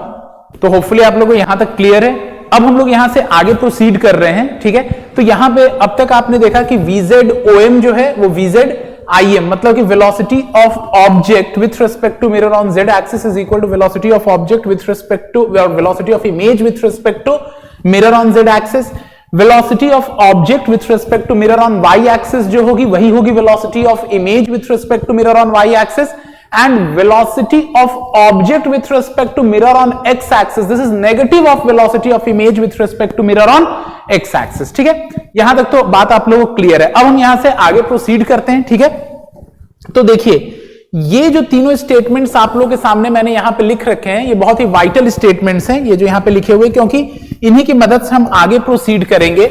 तो होपफुली आप लोगों को यहां तक क्लियर है। अब हम लोग यहां से आगे प्रोसीड कर रहे हैं। ठीक है, तो यहां पे अब तक आपने देखा कि VZOM जो है वो VZIM, मतलब कि velocity of object with respect to mirror on z axis is equal to velocity of object with respect to velocity of image with respect to mirror on z axis. Velocity of object with respect to mirror on y axis जो होगी वही होगी velocity of image with respect to mirror on y axis, and velocity of object with respect to mirror on x axis, this is negative of velocity of image with respect to mirror on x axis। ठीक है, यहां तक तो बात आप लोगों को clear है। अब हम यहां से आगे प्रोसीड करते हैं। ठीक है, तो देखिए ये जो तीनों स्टेटमेंट्स आप लोगों के सामने मैंने यहां पे लिख रखे हैं, ये बहुत ही वाइटल स्टेटमेंट्स हैं, ये जो यहां पे लिखे हुए, क्योंकि इन्हीं की मदद से हम आगे प्रोसीड करेंगे।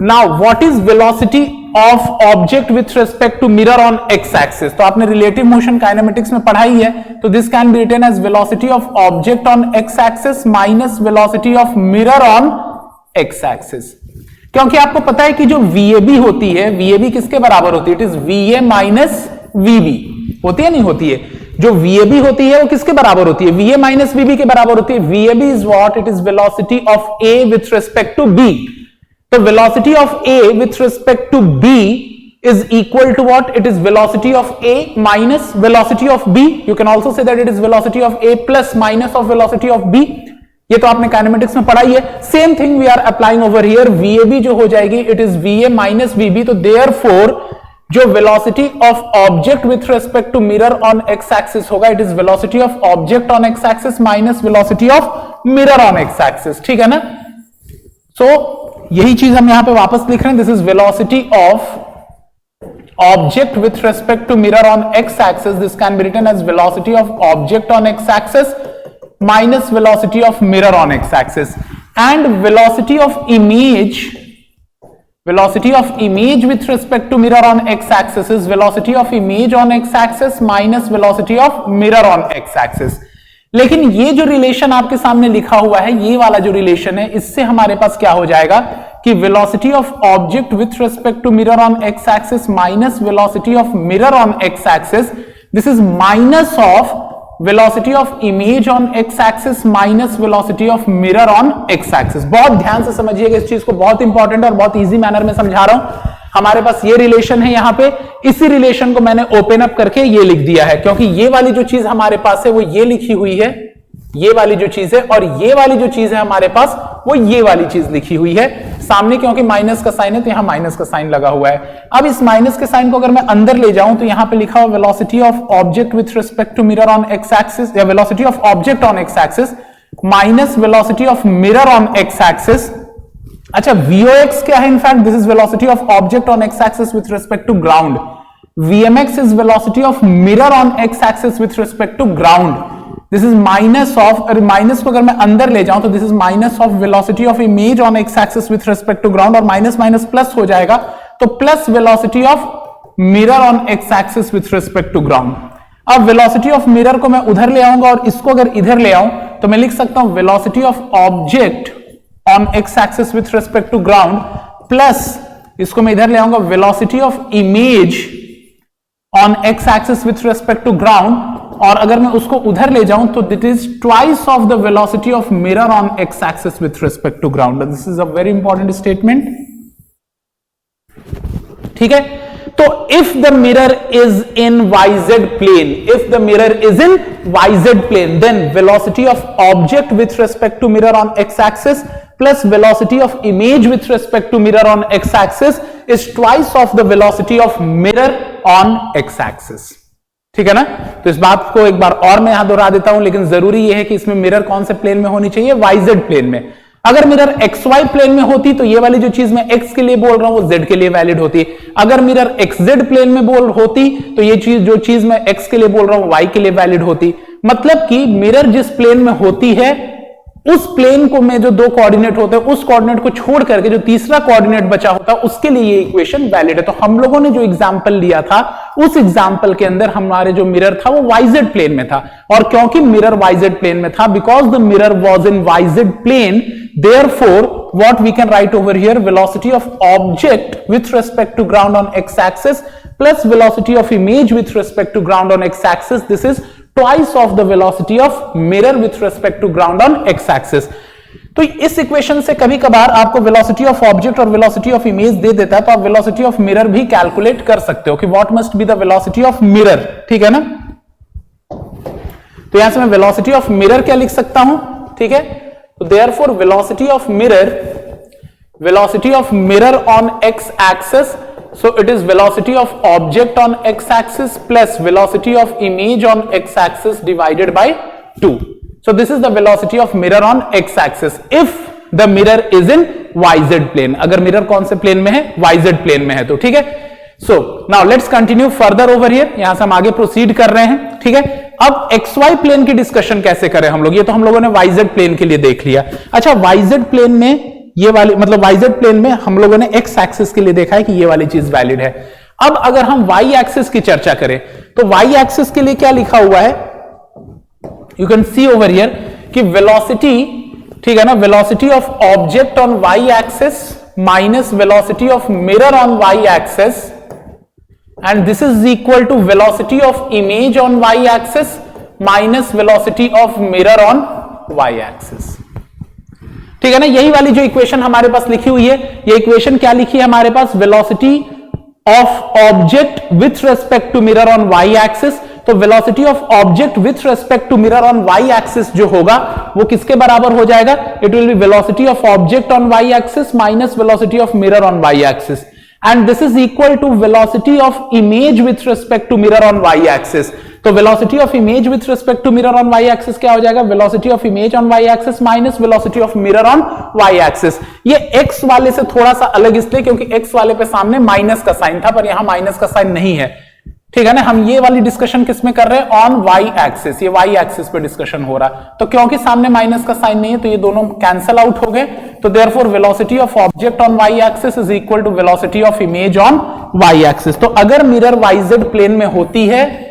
Now what is velocity of object with respect to mirror on x axis. तो आपने रिलेटिव मोशन काइनेमेटिक्स में पढ़ाई है, तो this can be written as velocity of object on x axis minus velocity of mirror on x axis. क्योंकि आपको पता है कि जो VAB होती है, VAB किसके बराबर होती है? It is VA minus VB। होती है नहीं होती है? जो VAB होती है वो किसके बराबर होती है? VA माइनस VB के बराबर होती है। VAB is what? It is velocity of A with respect to B। तो velocity of A with respect to B is equal to what? It is velocity of A minus velocity of B. You can also say that it is velocity of A plus minus of velocity of B. ये तो आपने kinematics में पढ़ाई है। Same thing we are applying over here. VAB जो हो जाएगी it is VA minus VB। तो देयरफॉर जो velocity of object with respect to mirror on x axis होगा, it is velocity of object on x axis minus velocity of mirror on x axis. ठीक है ना? सो यही चीज हम यहां पे वापस लिख रहे हैं। This is velocity of object with respect to mirror on x axis. This can be written as velocity of object on x axis minus velocity of mirror on x axis, and velocity of image with respect to mirror on x axis is velocity of image on x axis minus velocity of mirror on x axis. लेकिन ये जो relation आपके सामने लिखा हुआ है, ये वाला जो रिलेशन है, इससे हमारे पास क्या हो जाएगा कि velocity of object with respect to mirror on x axis minus velocity of mirror on x axis, this is minus of velocity of image on x axis minus velocity of mirror on x axis. बहुत ध्यान से समझिएगा इस चीज को, बहुत important और बहुत इजी मैनर में समझा रहा हूं। हमारे पास ये रिलेशन है यहां पे, इसी रिलेशन को मैंने ओपन अप करके ये लिख दिया है, क्योंकि ये वाली जो चीज हमारे पास है वो ये लिखी हुई है, ये वाली जो चीज है, और ये वाली जो चीज है हमारे पास वो ये वाली चीज लिखी हुई है सामने। क्योंकि माइनस का साइन है तो यहां माइनस का साइन लगा हुआ है। अब इस माइनस के साइन को अगर मैं अंदर ले जाऊं तो यहां पे लिखा हुआ velocity of object with respect to mirror on x axis, या velocity of object on x axis minus velocity of mirror on x axis. अच्छा, VOX क्या है? In fact this is velocity of object on x axis with respect to ground. VMX is velocity of mirror on x axis with respect to ground. This is minus of, minus को अगर मैं अंदर ले जाऊं तो this is minus of velocity of image on x axis with respect to ground, और minus minus plus हो जाएगा तो plus velocity of mirror on x axis with respect to ground. अब वेलोसिटी ऑफ मिरर को मैं उधर ले आऊंगा और इसको अगर इधर ले आऊं तो मैं लिख सकता हूं velocity of object on x axis with respect to ground plus इसको मैं इधर ले आऊंगा velocity of image on x axis with respect to ground, और अगर मैं उसको उधर ले जाऊं तो that is twice of the velocity of mirror on x axis with respect to ground. This is a very important statement. ठीक है? तो if the mirror is in YZ plane, if the mirror is in YZ plane, then velocity of object with respect to mirror on x axis plus velocity of image with respect to mirror on x axis is twice of the velocity of mirror on x axis. ठीक है ना? तो इस बात को एक बार और मैं यहां दोहरा देता हूं, लेकिन जरूरी यह है कि इसमें मिरर कौन से प्लेन में होनी चाहिए? YZ प्लेन में। अगर मिरर XY प्लेन में होती तो ये वाली जो चीज मैं X के लिए बोल रहा हूं वो Z के लिए वैलिड होती। अगर मिरर XZ प्लेन में होती तो ये चीज, जो चीज मैं X के लिए बोल रहा हूं Y के लिए वैलिड होती। मतलब कि मिरर जिस प्लेन में होती है उस प्लेन को में जो दो कोऑर्डिनेट होते हैं उस कोऑर्डिनेट को छोड़ करके जो तीसरा कोऑर्डिनेट बचा होता है उसके लिए ये इक्वेशन वैलिड है। तो हम लोगों ने जो एग्जांपल लिया था उस एग्जांपल के अंदर हमारे जो मिरर था वो YZ प्लेन में था, और क्योंकि मिरर YZ प्लेन में था, because the mirror was in YZ plane, therefore what we can write over here, velocity of object with respect to ground on x axis plus velocity of image with respect to ground on x axis, this is twice of the velocity of mirror with respect to ground on x axis. तो इस equation से कभी कभार आपको velocity of object और velocity of image दे देता है, तो आप वेलोसिटी ऑफ मिरर भी कैलकुलेट कर सकते हो कि what must be the velocity of mirror. ठीक है ना? तो यहां से मैं वेलोसिटी ऑफ मिरर क्या लिख सकता हूं? ठीक है? तो therefore velocity of mirror on x axis, so it is velocity of object on x axis plus velocity of image on x axis divided by 2. So this is the velocity of mirror on x axis if the mirror is in YZ plane. अगर mirror कौन से plane में है? YZ plane में है। तो ठीक है? So now let's continue further over here. यहां से हम आगे प्रोसीड कर रहे हैं। ठीक है? अब XY प्लेन की डिस्कशन कैसे करें हम लोग? ये तो हम लोगों ने YZ प्लेन के लिए देख लिया। अच्छा, YZ प्लेन में ये वाली मतलब वाईजेड प्लेन में हम लोगों ने एक्स एक्सिस के लिए देखा है कि ये वाली चीज वैलिड है। अब अगर हम वाई एक्सिस की चर्चा करें तो वाई एक्सिस के लिए क्या लिखा हुआ है, you can see over here कि वेलोसिटी, ठीक है ना, velocity of object on Y axis minus velocity of mirror on Y axis, and this is equal to velocity of image on Y axis minus velocity of mirror on Y axis. ठीक है ना, यही वाली जो equation हमारे पास लिखी हुई है, ये इक्वेशन क्या लिखी है हमारे पास, velocity of object with respect to mirror on Y axis. तो velocity of object with respect to mirror on Y axis जो होगा वो किसके बराबर हो जाएगा, it will be velocity of object on Y axis minus velocity of mirror on Y axis, and this is equal to velocity of image with respect to mirror on Y axis. तो velocity of image with respect to mirror on Y axis क्या हो जाएगा, velocity of image on Y axis minus velocity of mirror on Y axis. ये x वाले से थोड़ा सा अलग इसलिए क्योंकि एक्स वाले पे सामने माइनस का साइन था, पर यहां माइनस का साइन नहीं है। ठीक है ना, हम ये वाली डिस्कशन किसमें कर रहे हैं, ऑन वाई एक्सिस, ये वाई एक्सिस पे डिस्कशन हो रहा है। तो क्योंकि सामने माइनस का साइन नहीं है तो ये दोनों कैंसल आउट हो गए। तो therefore velocity of object on Y axis is equal to velocity of image on Y axis. तो अगर मिरर वाईजेड प्लेन में होती है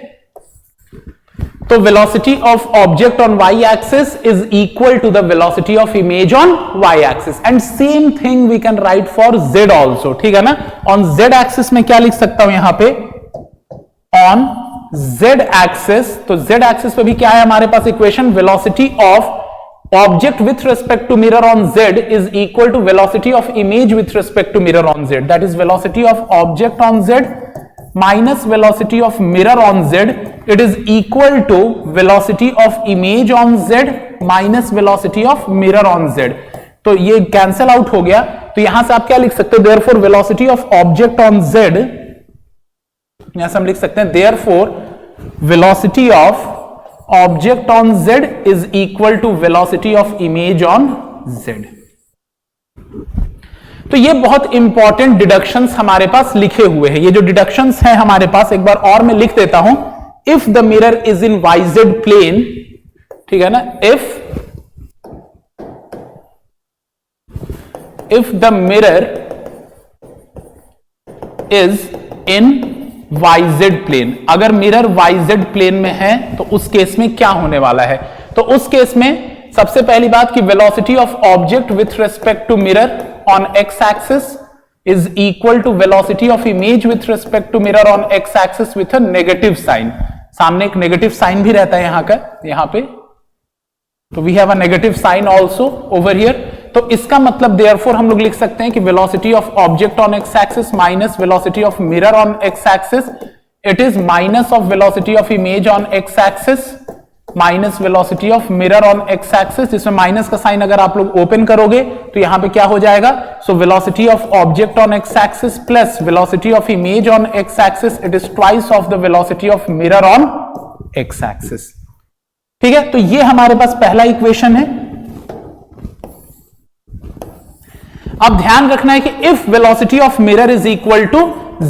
तो velocity of object on y axis is equal to the velocity of image on y axis, and same thing we can write for z also। ठीक है ना, on z axis में क्या लिख सकता हूं यहां पे, on z axis, तो z axis पे भी क्या है हमारे पास equation, velocity of object with respect to mirror on z is equal to velocity of image with respect to mirror on z, that is velocity of object on z minus velocity of mirror on z, it is equal to velocity of image on z minus velocity of mirror on z। तो ये cancel out हो गया, तो यहां से आप क्या लिख सकते हो, therefore velocity of object on z, यहां से हम लिख सकते हैं therefore velocity of object on z is equal to velocity of image on z। तो ये बहुत इंपॉर्टेंट डिडक्शंस हमारे पास लिखे हुए हैं। ये जो डिडक्शंस हैं हमारे पास, एक बार और मैं लिख देता हूं, if the mirror is in YZ plane, ठीक है ना, if the mirror is in YZ plane, अगर मिरर वाईजेड प्लेन में है तो उस केस में क्या होने वाला है, तो उस केस में सबसे पहली बात कि velocity of object with respect to mirror on x axis is equal to velocity of image with respect to mirror on x axis with a negative sign। सामने एक नेगेटिव साइन भी रहता है यहां पे, तो we have a negative sign also over here। तो इसका मतलब therefore हम लोग लिख सकते हैं कि velocity of object on x axis minus velocity of mirror on x axis, it is minus of velocity of image on x axis minus velocity of mirror on x axis, जिसमें minus का sign अगर आप लोग open करोगे तो यहां पे क्या हो जाएगा, so velocity of object on x axis plus velocity of image on x axis, it is twice of the velocity of mirror on x axis. ठीक है, तो ये हमारे पास पहला इक्वेशन है। अब ध्यान रखना है कि if velocity of mirror is equal to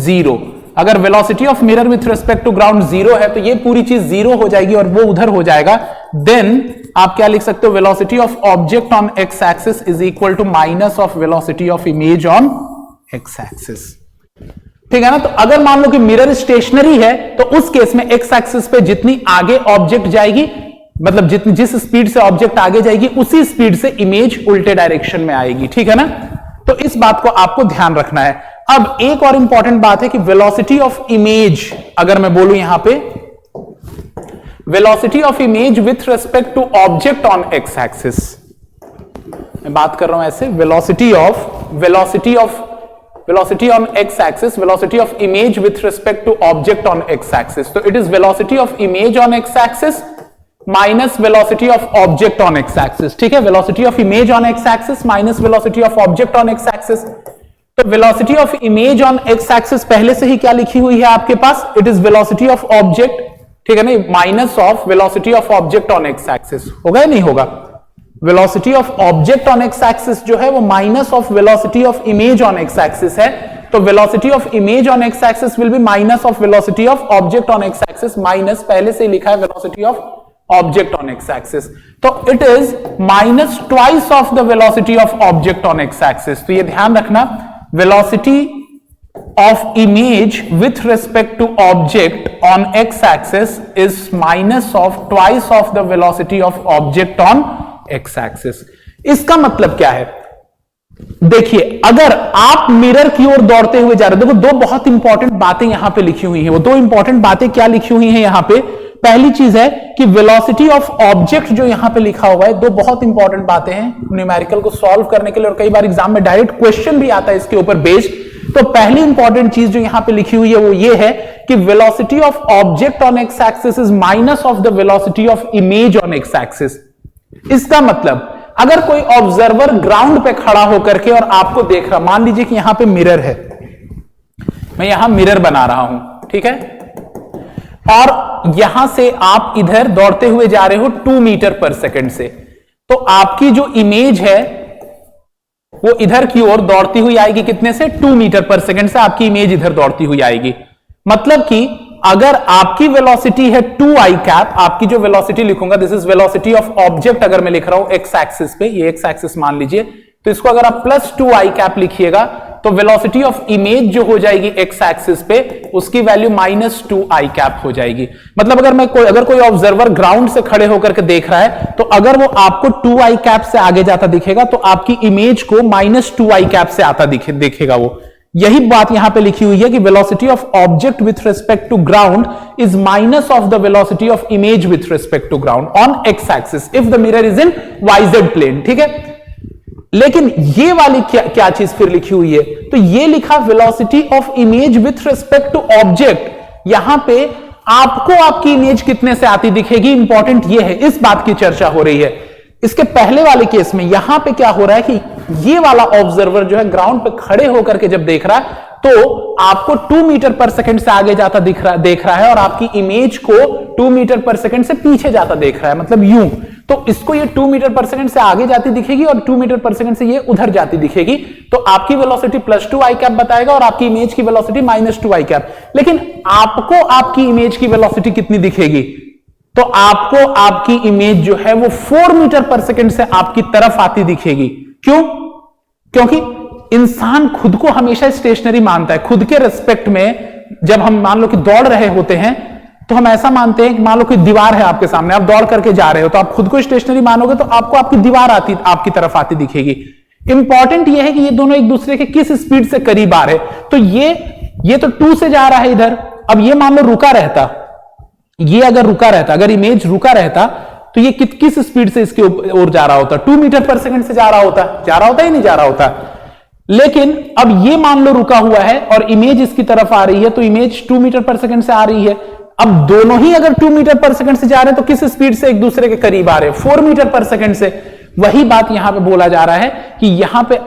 0, अगर velocity of mirror with respect to ground 0 है तो ये पूरी चीज 0 हो जाएगी और वो उधर हो जाएगा। देन आप क्या लिख सकते हो, velocity of object on x axis is equal to minus of velocity of image on x axis. ठीक है ना, तो अगर मान लो कि मिरर स्टेशनरी है तो उस केस में एक्स एक्सिस पे जितनी आगे ऑब्जेक्ट जाएगी, मतलब जिस स्पीड से ऑब्जेक्ट आगे जाएगी उसी स्पीड से इमेज उल्टे डायरेक्शन में आएगी। ठीक है ना, तो इस बात को आपको ध्यान रखना है। अब एक और इंपॉर्टेंट बात है कि वेलोसिटी ऑफ इमेज, अगर मैं बोलूं यहां पे velocity of image with respect to object on x axis, मैं बात कर रहा हूं ऐसे, velocity on x axis, velocity of image with respect to object on x axis, तो it is velocity of image on x axis minus velocity of object on x axis. ठीक है, velocity of image on x axis minus velocity of object on x axis. तो velocity of image on x axis पहले से ही क्या लिखी हुई है आपके पास, it is velocity of object, ठीक है ना, minus of velocity of object on x axis. होगा या नहीं होगा, velocity of object on x axis जो है वो minus of velocity of image on x axis है, तो velocity of image on x axis will be minus of velocity of object on x axis, minus पहले से ही लिखा है velocity of object on x axis, तो it is minus twice of the velocity of object on x axis. तो ये ध्यान रखना, velocity of image with respect to object on x axis is minus of twice of the velocity of object on x axis। इसका मतलब क्या है? देखिए, अगर आप मिरर की ओर दौड़ते हुए जा रहे हो, देखो दो बहुत इंपॉर्टेंट बातें यहां पे लिखी हुई हैं। वो दो इंपॉर्टेंट बातें क्या लिखी हुई हैं यहां पे? पहली चीज है कि वेलोसिटी ऑफ ऑब्जेक्ट जो यहां पे लिखा हुआ है, दो बहुत इंपॉर्टेंट बातें हैं न्यूमेरिकल को सॉल्व करने के लिए, और कई बार एग्जाम में डायरेक्ट क्वेश्चन भी आता है इसके ऊपर बेस्ड। तो पहली इंपॉर्टेंट चीज जो यहां पे लिखी हुई है वो ये है कि velocity of object on x axis is minus of the velocity of image on x axis. इसका मतलब अगर कोई ऑब्जर्वर ग्राउंड पे खड़ा होकर के और आपको देख रहा, मान लीजिए कि यहां पे मिरर है, मैं यहां मिरर बना रहा हूं, ठीक है, और यहां से आप इधर दौड़ते हुए जा रहे हो 2 मीटर पर सेकंड से, तो आपकी जो इमेज है वो इधर की ओर दौड़ती हुई आएगी, कितने से? 2 मीटर पर सेकंड से आपकी इमेज इधर दौड़ती हुई आएगी। मतलब कि अगर आपकी वेलोसिटी है 2i कैप, आपकी जो वेलोसिटी लिखूंगा, this is velocity of object, अगर मैं लिख रहा हूं एक्स एक्सिस पे, ये एक्स एक्सिस मान लीजिए, तो इसको अगर आप प्लस 2i कैप लिखिएगा तो वेलोसिटी ऑफ इमेज जो हो जाएगी एक्स एक्सिस पे, उसकी वैल्यू माइनस 2i कैप हो जाएगी। मतलब अगर कोई ऑब्जर्वर ग्राउंड से खड़े होकर के देख रहा है, तो अगर वो आपको 2i कैप से आगे जाता दिखेगा तो आपकी इमेज को माइनस 2i कैप से आता दिखेगा वो। यही बात यहां पे लिखी हुई है कि velocity of object with respect to ground is minus of the velocity of image with respect to ground on x axis if the mirror is in YZ plane, ठीक है। लेकिन ये वाली क्या चीज फिर लिखी हुई है? तो ये लिखा velocity of image with respect to object. यहां पे आपको आपकी इमेज कितने से आती दिखेगी, इंपॉर्टेंट ये है, इस बात की चर्चा हो रही है। इसके पहले वाले केस में यहां पे क्या हो रहा है कि ये वाला ऑब्जर्वर जो है ग्राउंड पे खड़े होकर के जब देख रहा है तो आपको 2 मीटर पर सेकंड से आगे जाता देख रहा है, और आपकी इमेज को 2 मीटर पर सेकंड से पीछे जाता देख रहा है, मतलब यूं। तो इसको ये 2 मीटर पर सेकंड से आगे जाती दिखेगी और 2 मीटर पर सेकंड से ये उधर जाती दिखेगी, तो आपकी वेलोसिटी प्लस 2i कैप बताएगा और आपकी इमेज की वेलोसिटी माइनस 2i कैप। लेकिन आपको आपकी इमेज की वेलोसिटी कितनी दिखेगी? तो आपको आपकी इमेज जो है वो 4 मीटर पर सेकंड से आपकी तरफ आती दिखेगी। क्यों? क्योंकि इंसान खुद को हमेशा स्टेशनरी मानता है। खुद के रिस्पेक्ट में जब हम मान लो कि दौड़ रहे होते हैं तो हम ऐसा मानते हैं कि मान लो कोई दीवार है आपके सामने, आप दौड़ करके जा रहे हो, तो आप खुद को स्टेशनरी मानोगे तो आपको आपकी दीवार आपकी तरफ आती दिखेगी। इंपॉर्टेंट यह है कि ये दोनों एक दूसरे के किस स्पीड से करीब आ रहे। तो ये तो 2 से जा रहा है इधर, अब ये मान लो रुका रहता, ये अगर रुका रहता, अगर इमेज रुका रहता तो ये किस स्पीड से इसके ओर जा रहा होता? 2 मीटर पर सेकंड से जा रहा होता ही नहीं जा रहा होता। लेकिन अब ये मान लो रुका हुआ है और इमेज इसकी तरफ आ रही है, तो इमेज 2 मीटर पर सेकंड से आ रही है। अब दोनों ही अगर 2 मीटर पर सेकंड से जा रहे हैं तो किस स्पीड से एक दूसरे के करीब आ रहे हैं? 4 मीटर पर सेकंड से। वही बात यहां पे बोला जा रहा है कि यहां पे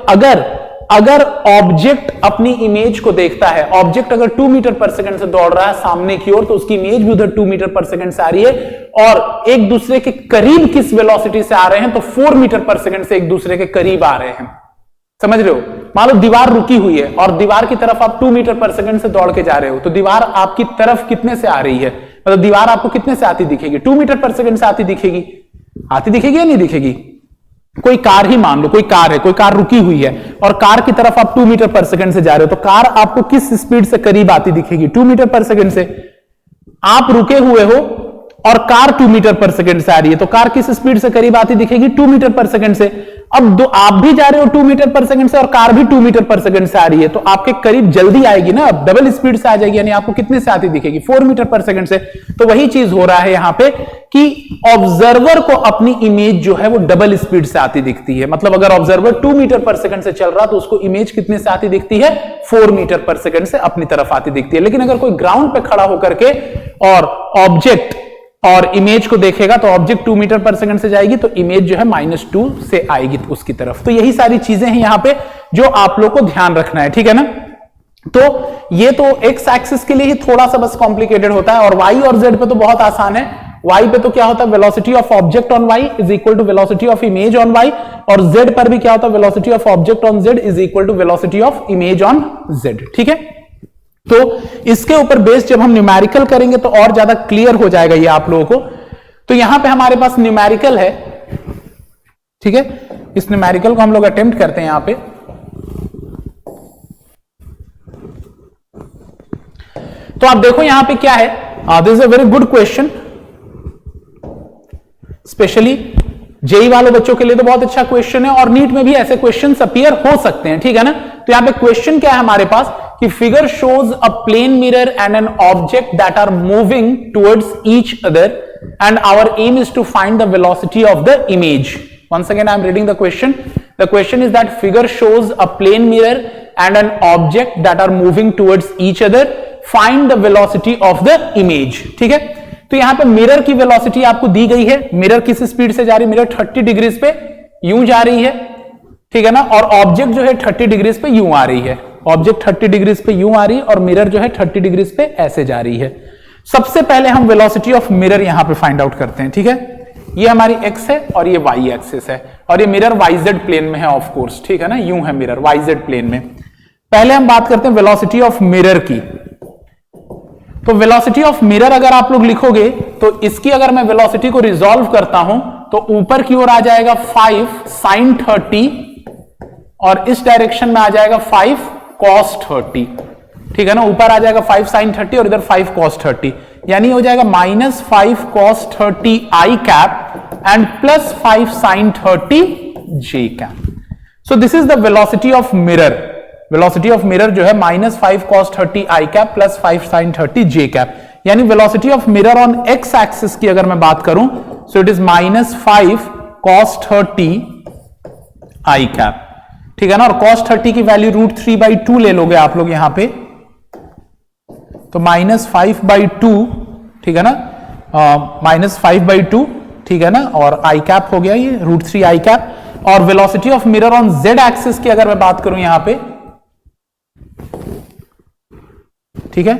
अगर ऑब्जेक्ट अपनी इमेज को देखता है, ऑब्जेक्ट अगर 2 मीटर पर सेकंड से दौड़ रहा है सामने की ओर, तो उसकी इमेज भी उधर 2 मीटर पर सेकंड से आ रही है, और एक दूसरे के करीब किस वेलोसिटी से आ रहे हैं? तो 4 मीटर पर सेकंड से एक दूसरे के करीब आ रहे हैं। समझ रहे हो? मान लो दीवार रुकी हुई है और दीवार की तरफ आप 2 मीटर पर सेकंड से दौड़ के जा रहे हो, तो दीवार आपकी तरफ कितने से आ रही है? मतलब दीवार आपको कितने से आती दिखेगी? 2 मीटर पर सेकंड से आती दिखेगी या नहीं दिखेगी? कोई कार ही मान लो, कोई कार रुकी हुई है और कार की तरफ आप 2 मीटर पर सेकंड से जा रहे हो, तो कार आपको किस स्पीड से करीब आती दिखेगी? 2 मीटर पर सेकंड से। आप रुके हुए हो और कार 2 मीटर पर सेकंड से आ रही है, तो कार किस स्पीड से करीब आती दिखेगी? 2 मीटर पर सेकंड से। अब आप भी जा रहे हो 2 मीटर पर सेकंड से और कार भी 2 मीटर पर सेकंड से आ रही है, तो आपके करीब जल्दी आएगी ना, अब डबल स्पीड से आ जाएगी, यानी आपको कितने से आती दिखेगी? 4 मीटर पर सेकंड से। तो वही चीज हो रहा है यहां पे कि ऑब्जर्वर को अपनी इमेज जो है वो डबल स्पीड से आती दिखती है। मतलब अगर ऑब्जर्वर 2 मीटर पर सेकंड से चल रहा तो उसको इमेज कितने से आती दिखती है? 4 मीटर पर सेकंड से अपनी तरफ आती दिखती है। लेकिन अगर कोई ग्राउंड पे खड़ा होकर के और ऑब्जेक्ट और इमेज को देखेगा तो ऑब्जेक्ट 2 मीटर पर सेकंड से जाएगी, तो इमेज जो है -2 से आएगी उसकी तरफ। तो यही सारी चीजें हैं यहां पे जो आप लोग को ध्यान रखना है, ठीक है ना। तो ये तो एक्स एक्सिस के लिए ही थोड़ा सा बस कॉम्प्लिकेटेड होता है, और वाई और जेड पे तो बहुत आसान है। वाई पे तो क्या होता है? Velocity of object on y is equal to velocity of image on y, और जेड पर भी क्या होता है? Velocity of object on z is equal to velocity of image on z, ठीक है। तो इसके ऊपर बेस्ड जब हम न्यूमेरिकल करेंगे तो और ज्यादा क्लियर हो जाएगा ये आप लोगों को। तो यहां पे हमारे पास न्यूमेरिकल है, ठीक है, इस न्यूमेरिकल को हम लोग अटेम्प्ट करते हैं यहां पे। तो आप देखो यहां पे क्या है, this is a very good question, specially JEE वाले बच्चों के लिए तो बहुत अच्छा क्वेश्चन है, और नीट में भी ऐसे क्वेश्चन अपीयर हो सकते हैं, ठीक है ना। तो यहां पे क्वेश्चन क्या है हमारे पास कि figure shows a plane mirror and an object that are moving towards each other and our aim is to find the velocity of the image. Once again, I am reading the question. The question is that figure shows a plane mirror and an object that are moving towards each other. Find the velocity of the image. ठीक है, तो यहां पे mirror की velocity आपको दी गई है। Mirror किस स्पीड से जा रही है? मिरर 30 डिग्रीज पे यूं जा रही है, ठीक है ना, और ऑब्जेक्ट जो है 30 डिग्रीज पे यूं आ रही है। ऑब्जेक्ट 30 डिग्रीज पे यूं आ रही है और मिरर जो है 30 डिग्रीज पे ऐसे जा रही है। सबसे पहले हम वेलोसिटी ऑफ मिरर यहां पे फाइंड आउट करते हैं, ठीक है। ये हमारी एक्स है और ये वाई एक्सिस है, और ये मिरर वाईजेड प्लेन में है ऑफ कोर्स, ठीक है ना, यूं है मिरर वाईजेड प्लेन में। पहले हम बात करते हैं वेलोसिटी ऑफ मिरर की। तो वेलोसिटी ऑफ मिरर अगर आप लोग लिखोगे तो इसकी अगर मैं वेलोसिटी को रिजॉल्व करता हूं तो ऊपर की ओर आ जाएगा 5 sin 30 और इस डायरेक्शन में आ जाएगा 5 cos 30, ठीक है ना। ऊपर आ जाएगा 5 sin 30 और इधर 5 cos 30, यानी हो जाएगा -5 cos 30 I cap and +5 sin 30 J cap. So this is the velocity of mirror. Velocity of mirror जो है -5 cos 30 I cap +5 sin 30 J cap, यानी velocity of mirror on x axis की अगर मैं बात करूं so it is -5 cos 30 I cap, ठीक है ना। और cos 30 की वैल्यू √3/2 ले लोगे आप लोग यहां पे, तो -5/2, ठीक है ना, -5/2, ठीक है ना, और आई कैप हो गया ये √3 I कैप। और velocity of mirror on z axis की अगर मैं बात करूं यहां पे, ठीक है,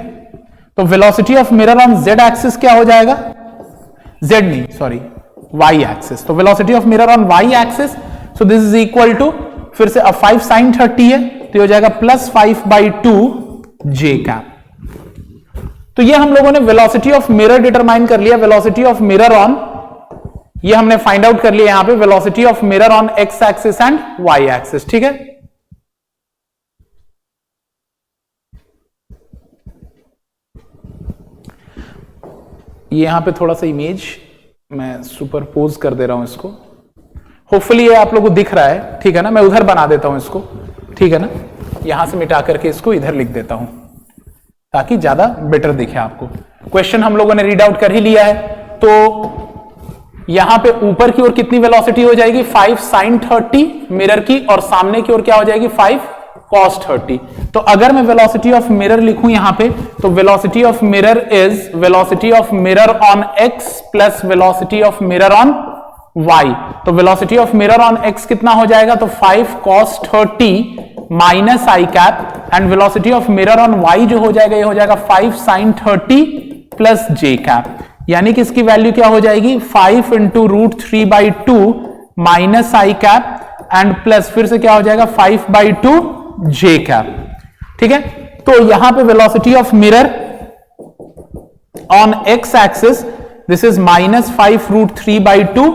तो velocity of mirror on z axis क्या हो जाएगा, z नहीं सॉरी y एक्सिस। तो velocity of mirror on y axis, so this is equal to, फिर से अब 5 sin 30 है तो हो जाएगा +5/2 J कैप। तो ये हम लोगों ने वेलोसिटी ऑफ मिरर डिटरमाइन कर लिया। वेलोसिटी ऑफ मिरर ऑन, ये हमने फाइंड आउट कर लिया यहां पे, velocity of mirror on x axis and y axis, ठीक है। ये यहां पे थोड़ा सा इमेज मैं सुपरपोज कर दे रहा हूं इसको, होपफुली ये आप लोगों को दिख रहा है, ठीक है ना। मैं उधर बना देता हूं इसको, ठीक है ना, यहां से मिटा करके इसको इधर लिख देता हूं ताकि ज्यादा बेटर दिखे आपको। क्वेश्चन हम लोगों ने रीड आउट कर ही लिया है, तो यहां पे ऊपर की ओर कितनी वेलोसिटी हो जाएगी 5 sin 30 मिरर की, और सामने की ओर क्या हो जाएगी 5 cos 30। तो अगर मैं वेलोसिटी ऑफ मिरर लिखूं यहां पे, तो velocity of mirror is velocity of mirror on x plus velocity of mirror on y। तो velocity of mirror on x कितना हो जाएगा, तो 5 cos 30 minus I cap, and velocity of mirror on y जो हो जाएगा ये हो जाएगा 5 sin 30 प्लस J कैप, यानी कि इसकी वैल्यू क्या हो जाएगी 5 into √3/2 minus I cap and plus फिर से क्या हो जाएगा 5/2 J कैप, ठीक है। तो यहां पे velocity of mirror on x axis this is -5 √3/2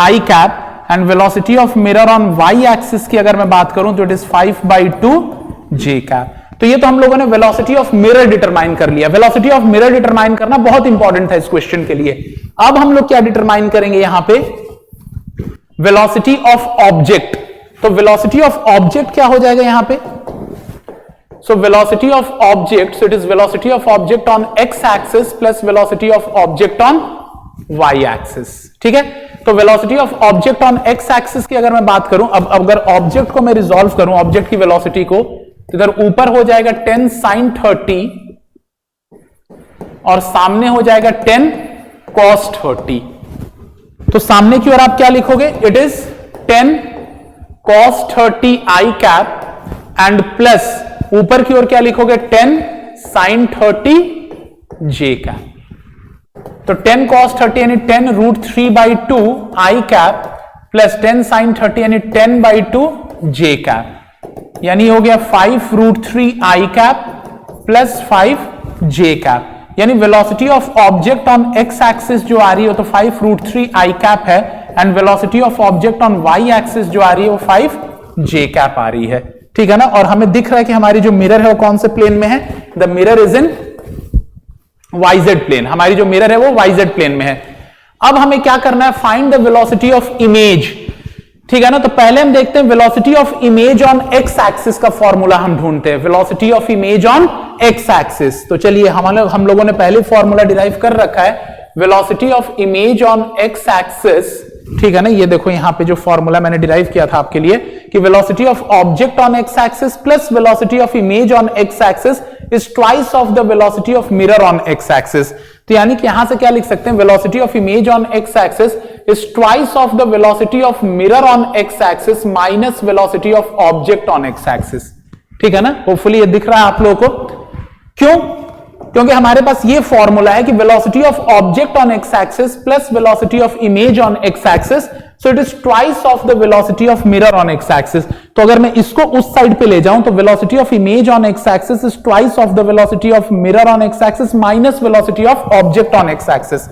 I cap, and velocity of mirror on y axis की अगर मैं बात करूं तो इट इज 5/2 J कैप। तो ये तो हम लोगों ने वेलोसिटी ऑफ मिरर डिटरमाइन कर लिया। वेलोसिटी ऑफ मिरर डिटरमाइन करना बहुत इंपॉर्टेंट था इस क्वेश्चन के लिए। अब हम लोग क्या डिटरमाइन करेंगे यहां पे, वेलोसिटी ऑफ ऑब्जेक्ट। तो वेलोसिटी ऑफ ऑब्जेक्ट क्या हो जाएगा यहां पे, so velocity of object, so it is velocity of object on x axis plus velocity of object on y axis, ठीक है। तो velocity of object on x axis की अगर मैं बात करूं, अब अगर ऑब्जेक्ट को मैं रिजॉल्व करूं, ऑब्जेक्ट की वेलोसिटी को, तो इधर ऊपर हो जाएगा 10 sin 30 और सामने हो जाएगा 10 cos 30। तो सामने की ओर आप क्या लिखोगे, it is 10 cos 30 I cap and plus ऊपर की ओर क्या लिखोगे 10 sin 30 J कैप। तो 10 cos 30 यानी 10 √3/2 I कैप प्लस 10 sin 30 यानी 10/2 J कैप, यानी हो गया 5 √3 I cap plus 5 J cap. यानी velocity of object on x axis जो आ रही है तो 5√3 आई कैप है, and velocity of object on Y axis जो आ रही है वो 5 जे कैप आ रही है, ठीक है ना। और हमें दिख रहा है कि हमारी जो मिरर है वो कौन से प्लेन में है, the mirror is in YZ plane, हमारी जो मिरर है वो वाईजेड प्लेन में है। अब हमें क्या करना है, find the velocity of image, ठीक है ना। तो पहले हम देखते हैं velocity of image on x axis का फॉर्मूला हम ढूंढते हैं, velocity of image on x axis. तो चलिए हम लोगों ने पहले फॉर्मूला डिराइव कर रखा है, velocity of image on x axis, ठीक है ना। ये देखो यहां पे जो फॉर्मूला मैंने डिराइव किया था आपके लिए कि velocity of object on x axis plus velocity of image on x axis is twice of the velocity of mirror on x axis. तो यानी कि यहां से क्या लिख सकते हैं, velocity of image on x axis is twice of the velocity of mirror on x axis minus velocity of object on x axis, ठीक है ना। होपफुली ये दिख रहा है आप लोगों को। क्यों? क्योंकि हमारे पास ये फॉर्मूला है कि velocity of object on x axis plus velocity of image on x axis, so it is twice of the velocity of mirror on x axis. तो अगर मैं इसको उस साइड पे ले जाऊं तो velocity of image on x axis is twice of the velocity of mirror on x axis minus velocity of object on x axis,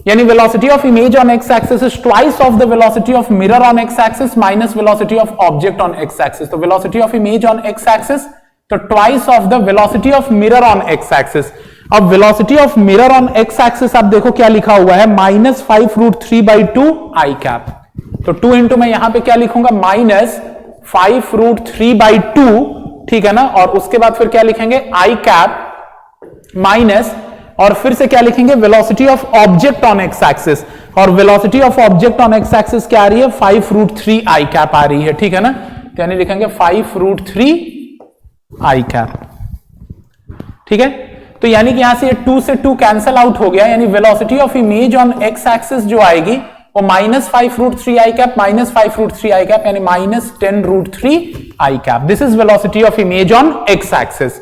यानी velocity of image on x axis is twice of the velocity of mirror on x axis minus velocity of object on x axis. तो velocity of image on x axis तो twice of the velocity of mirror on x axis. अब velocity of mirror on x axis आप देखो क्या लिखा हुआ है, minus 5√3/2 आई cap. तो 2 इंटू मैं यहां पे क्या लिखूंगा, माइनस 5√3/2, ठीक है ना। और उसके बाद फिर क्या लिखेंगे, आई कैप माइनस, और फिर से क्या लिखेंगे, velocity of object on x axis. और velocity of object on x axis क्या आ रही है, 5√3 आई कैप आ रही है, ठीक है ना। तो यानी लिखेंगे 5√3 आई कैप, ठीक है। तो यानी कि यहां से 2 से 2 कैंसल आउट हो गया, यानी velocity of image on x axis जो आएगी वो minus 5√3 I cap minus 5√3 I cap, यानी minus 10√3 I cap. This is velocity of image on x axis.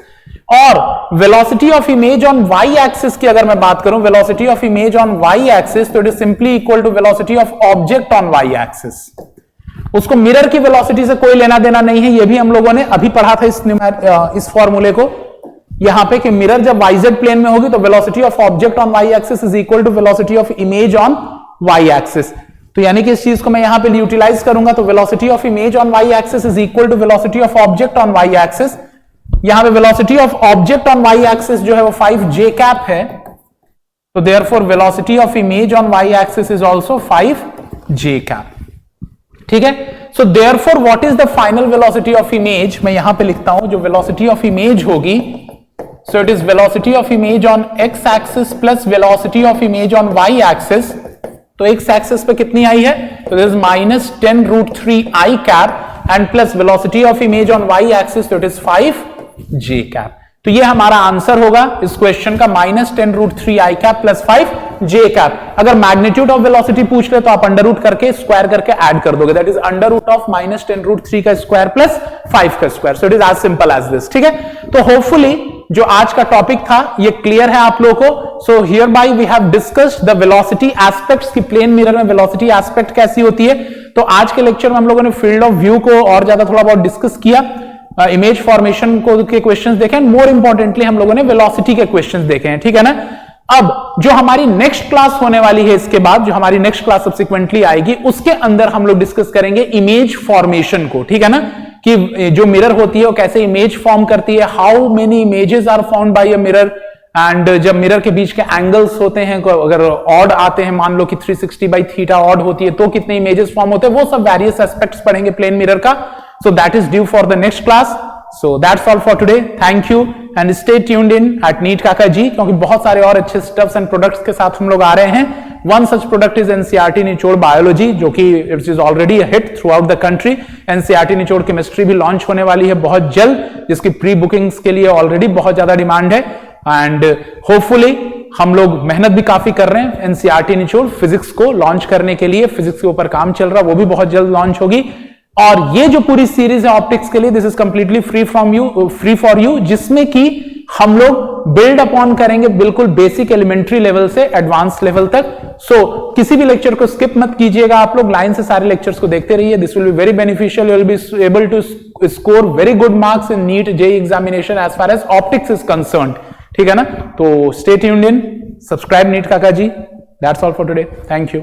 और velocity of image on Y axis की अगर मैं बात करूं, velocity of image on Y axis, तो it is simply equal to velocity of object on Y axis. उसको mirror की velocity से कोई लेना देना नहीं है, ये भी हम लोगों ने अभी पढ़ा था इस फॉर्मूले को यहां पे कि मिरर जब वाईजेड प्लेन में होगी तो velocity of object on Y axis is equal to velocity of image on Y axis. तो यानी कि इस चीज को मैं यहां पे यूटिलाइज करूंगा तो velocity of image on Y axis is equal to velocity of object on Y axis. यहां पे velocity of object on Y axis जो है वो 5 जे कैप है, तो therefore velocity of image on Y axis is also 5 j cap, ठीक है। So therefore what is the final velocity of image, मैं यहां पे लिखता हूं जो वेलोसिटी ऑफ इमेज होगी, so it is velocity of image on x axis plus velocity of image on Y axis. तो एक्स एक्सिस पे कितनी आई है, तो this minus 10√3 I cap and plus velocity of image on Y axis, तो it is 5 j cap. तो ये हमारा आंसर होगा इस क्वेश्चन का, माइनस 10√3 आई कैप प्लस 5 जे कैप। अगर मैग्नीट्यूड ऑफ वेलोसिटी पूछ ले तो आप अंडर रूट करके स्क्वायर करके ऐड कर दोगे, that is under root of minus 10√3 का स्क्वायर प्लस 5 का square. So it is as simple as this, ठीक है। तो होपफुली जो आज का टॉपिक था ये क्लियर है आप लोगों को। So hereby we have discussed the velocity aspects की प्लेन मिरर में वेलोसिटी एस्पेक्ट कैसी होती है। तो आज के लेक्चर में हम लोगों ने फील्ड ऑफ व्यू को और ज्यादा थोड़ा बहुत डिस्कस किया, इमेज फॉर्मेशन को के क्वेश्चंस देखे, एंड मोर इंपॉर्टेंटली हम लोगों ने वेलोसिटी के क्वेश्चंस देखे हैं, ठीक है ना। अब जो हमारी नेक्स्ट क्लास होने वाली है, इसके बाद जो हमारी नेक्स्ट क्लास सब्सिक्वेंटली आएगी, उसके अंदर हम लोग डिस्कस करेंगे इमेज फॉर्मेशन को, ठीक है ना, कि जो मिरर होती है वो कैसे इमेज फॉर्म करती है, how many images are found by a mirror, and जब मिरर के बीच के एंगल्स होते हैं, अगर ऑड आते हैं, मान लो कि 360 बाई थीटा ऑड होती है, तो कितने इमेजेस फॉर्म होते हैं, वो सब वेरियस एस्पेक्ट्स पढ़ेंगे प्लेन मिरर का। So that is due for the next class. So that's all for today, thank you and stay tuned in at NEET Kaka ji, क्योंकि बहुत सारे और अच्छे स्टफ्स एंड प्रोडक्ट्स के साथ हम लोग आ रहे हैं। One such product is NCERT निचोड़ बायोलॉजी, जो कि it is already a hit through out the country. NCERT निचोड़ केमिस्ट्री भी लॉन्च होने वाली है बहुत जल्द, जिसकी प्री बुकिंग्स के लिए ऑलरेडी बहुत ज्यादा डिमांड है, एंड होपफुली हम लोग मेहनत भी काफी कर रहे हैं एनसीईआरटी निचोड़ फिजिक्स को लॉन्च करने के लिए। फिजिक्स के ऊपर काम चल रहा है, वो भी बहुत जल्द लॉन्च होगी। और ये जो पूरी सीरीज है ऑप्टिक्स के लिए, this is completely free for you, जिसमें कि हम लोग बिल्ड अपॉन करेंगे बिल्कुल बेसिक एलिमेंट्री लेवल से एडवांस लेवल तक। सो किसी भी लेक्चर को स्किप मत कीजिएगा, आप लोग लाइन से सारे लेक्चर्स को देखते रहिए। This will be very beneficial, you will be able to score very good marks in NEET JEE examination as far as optics is concerned, ठीक है ना। तो stay tuned in, subscribe NEET Kaka ji. That's all for today, thank you.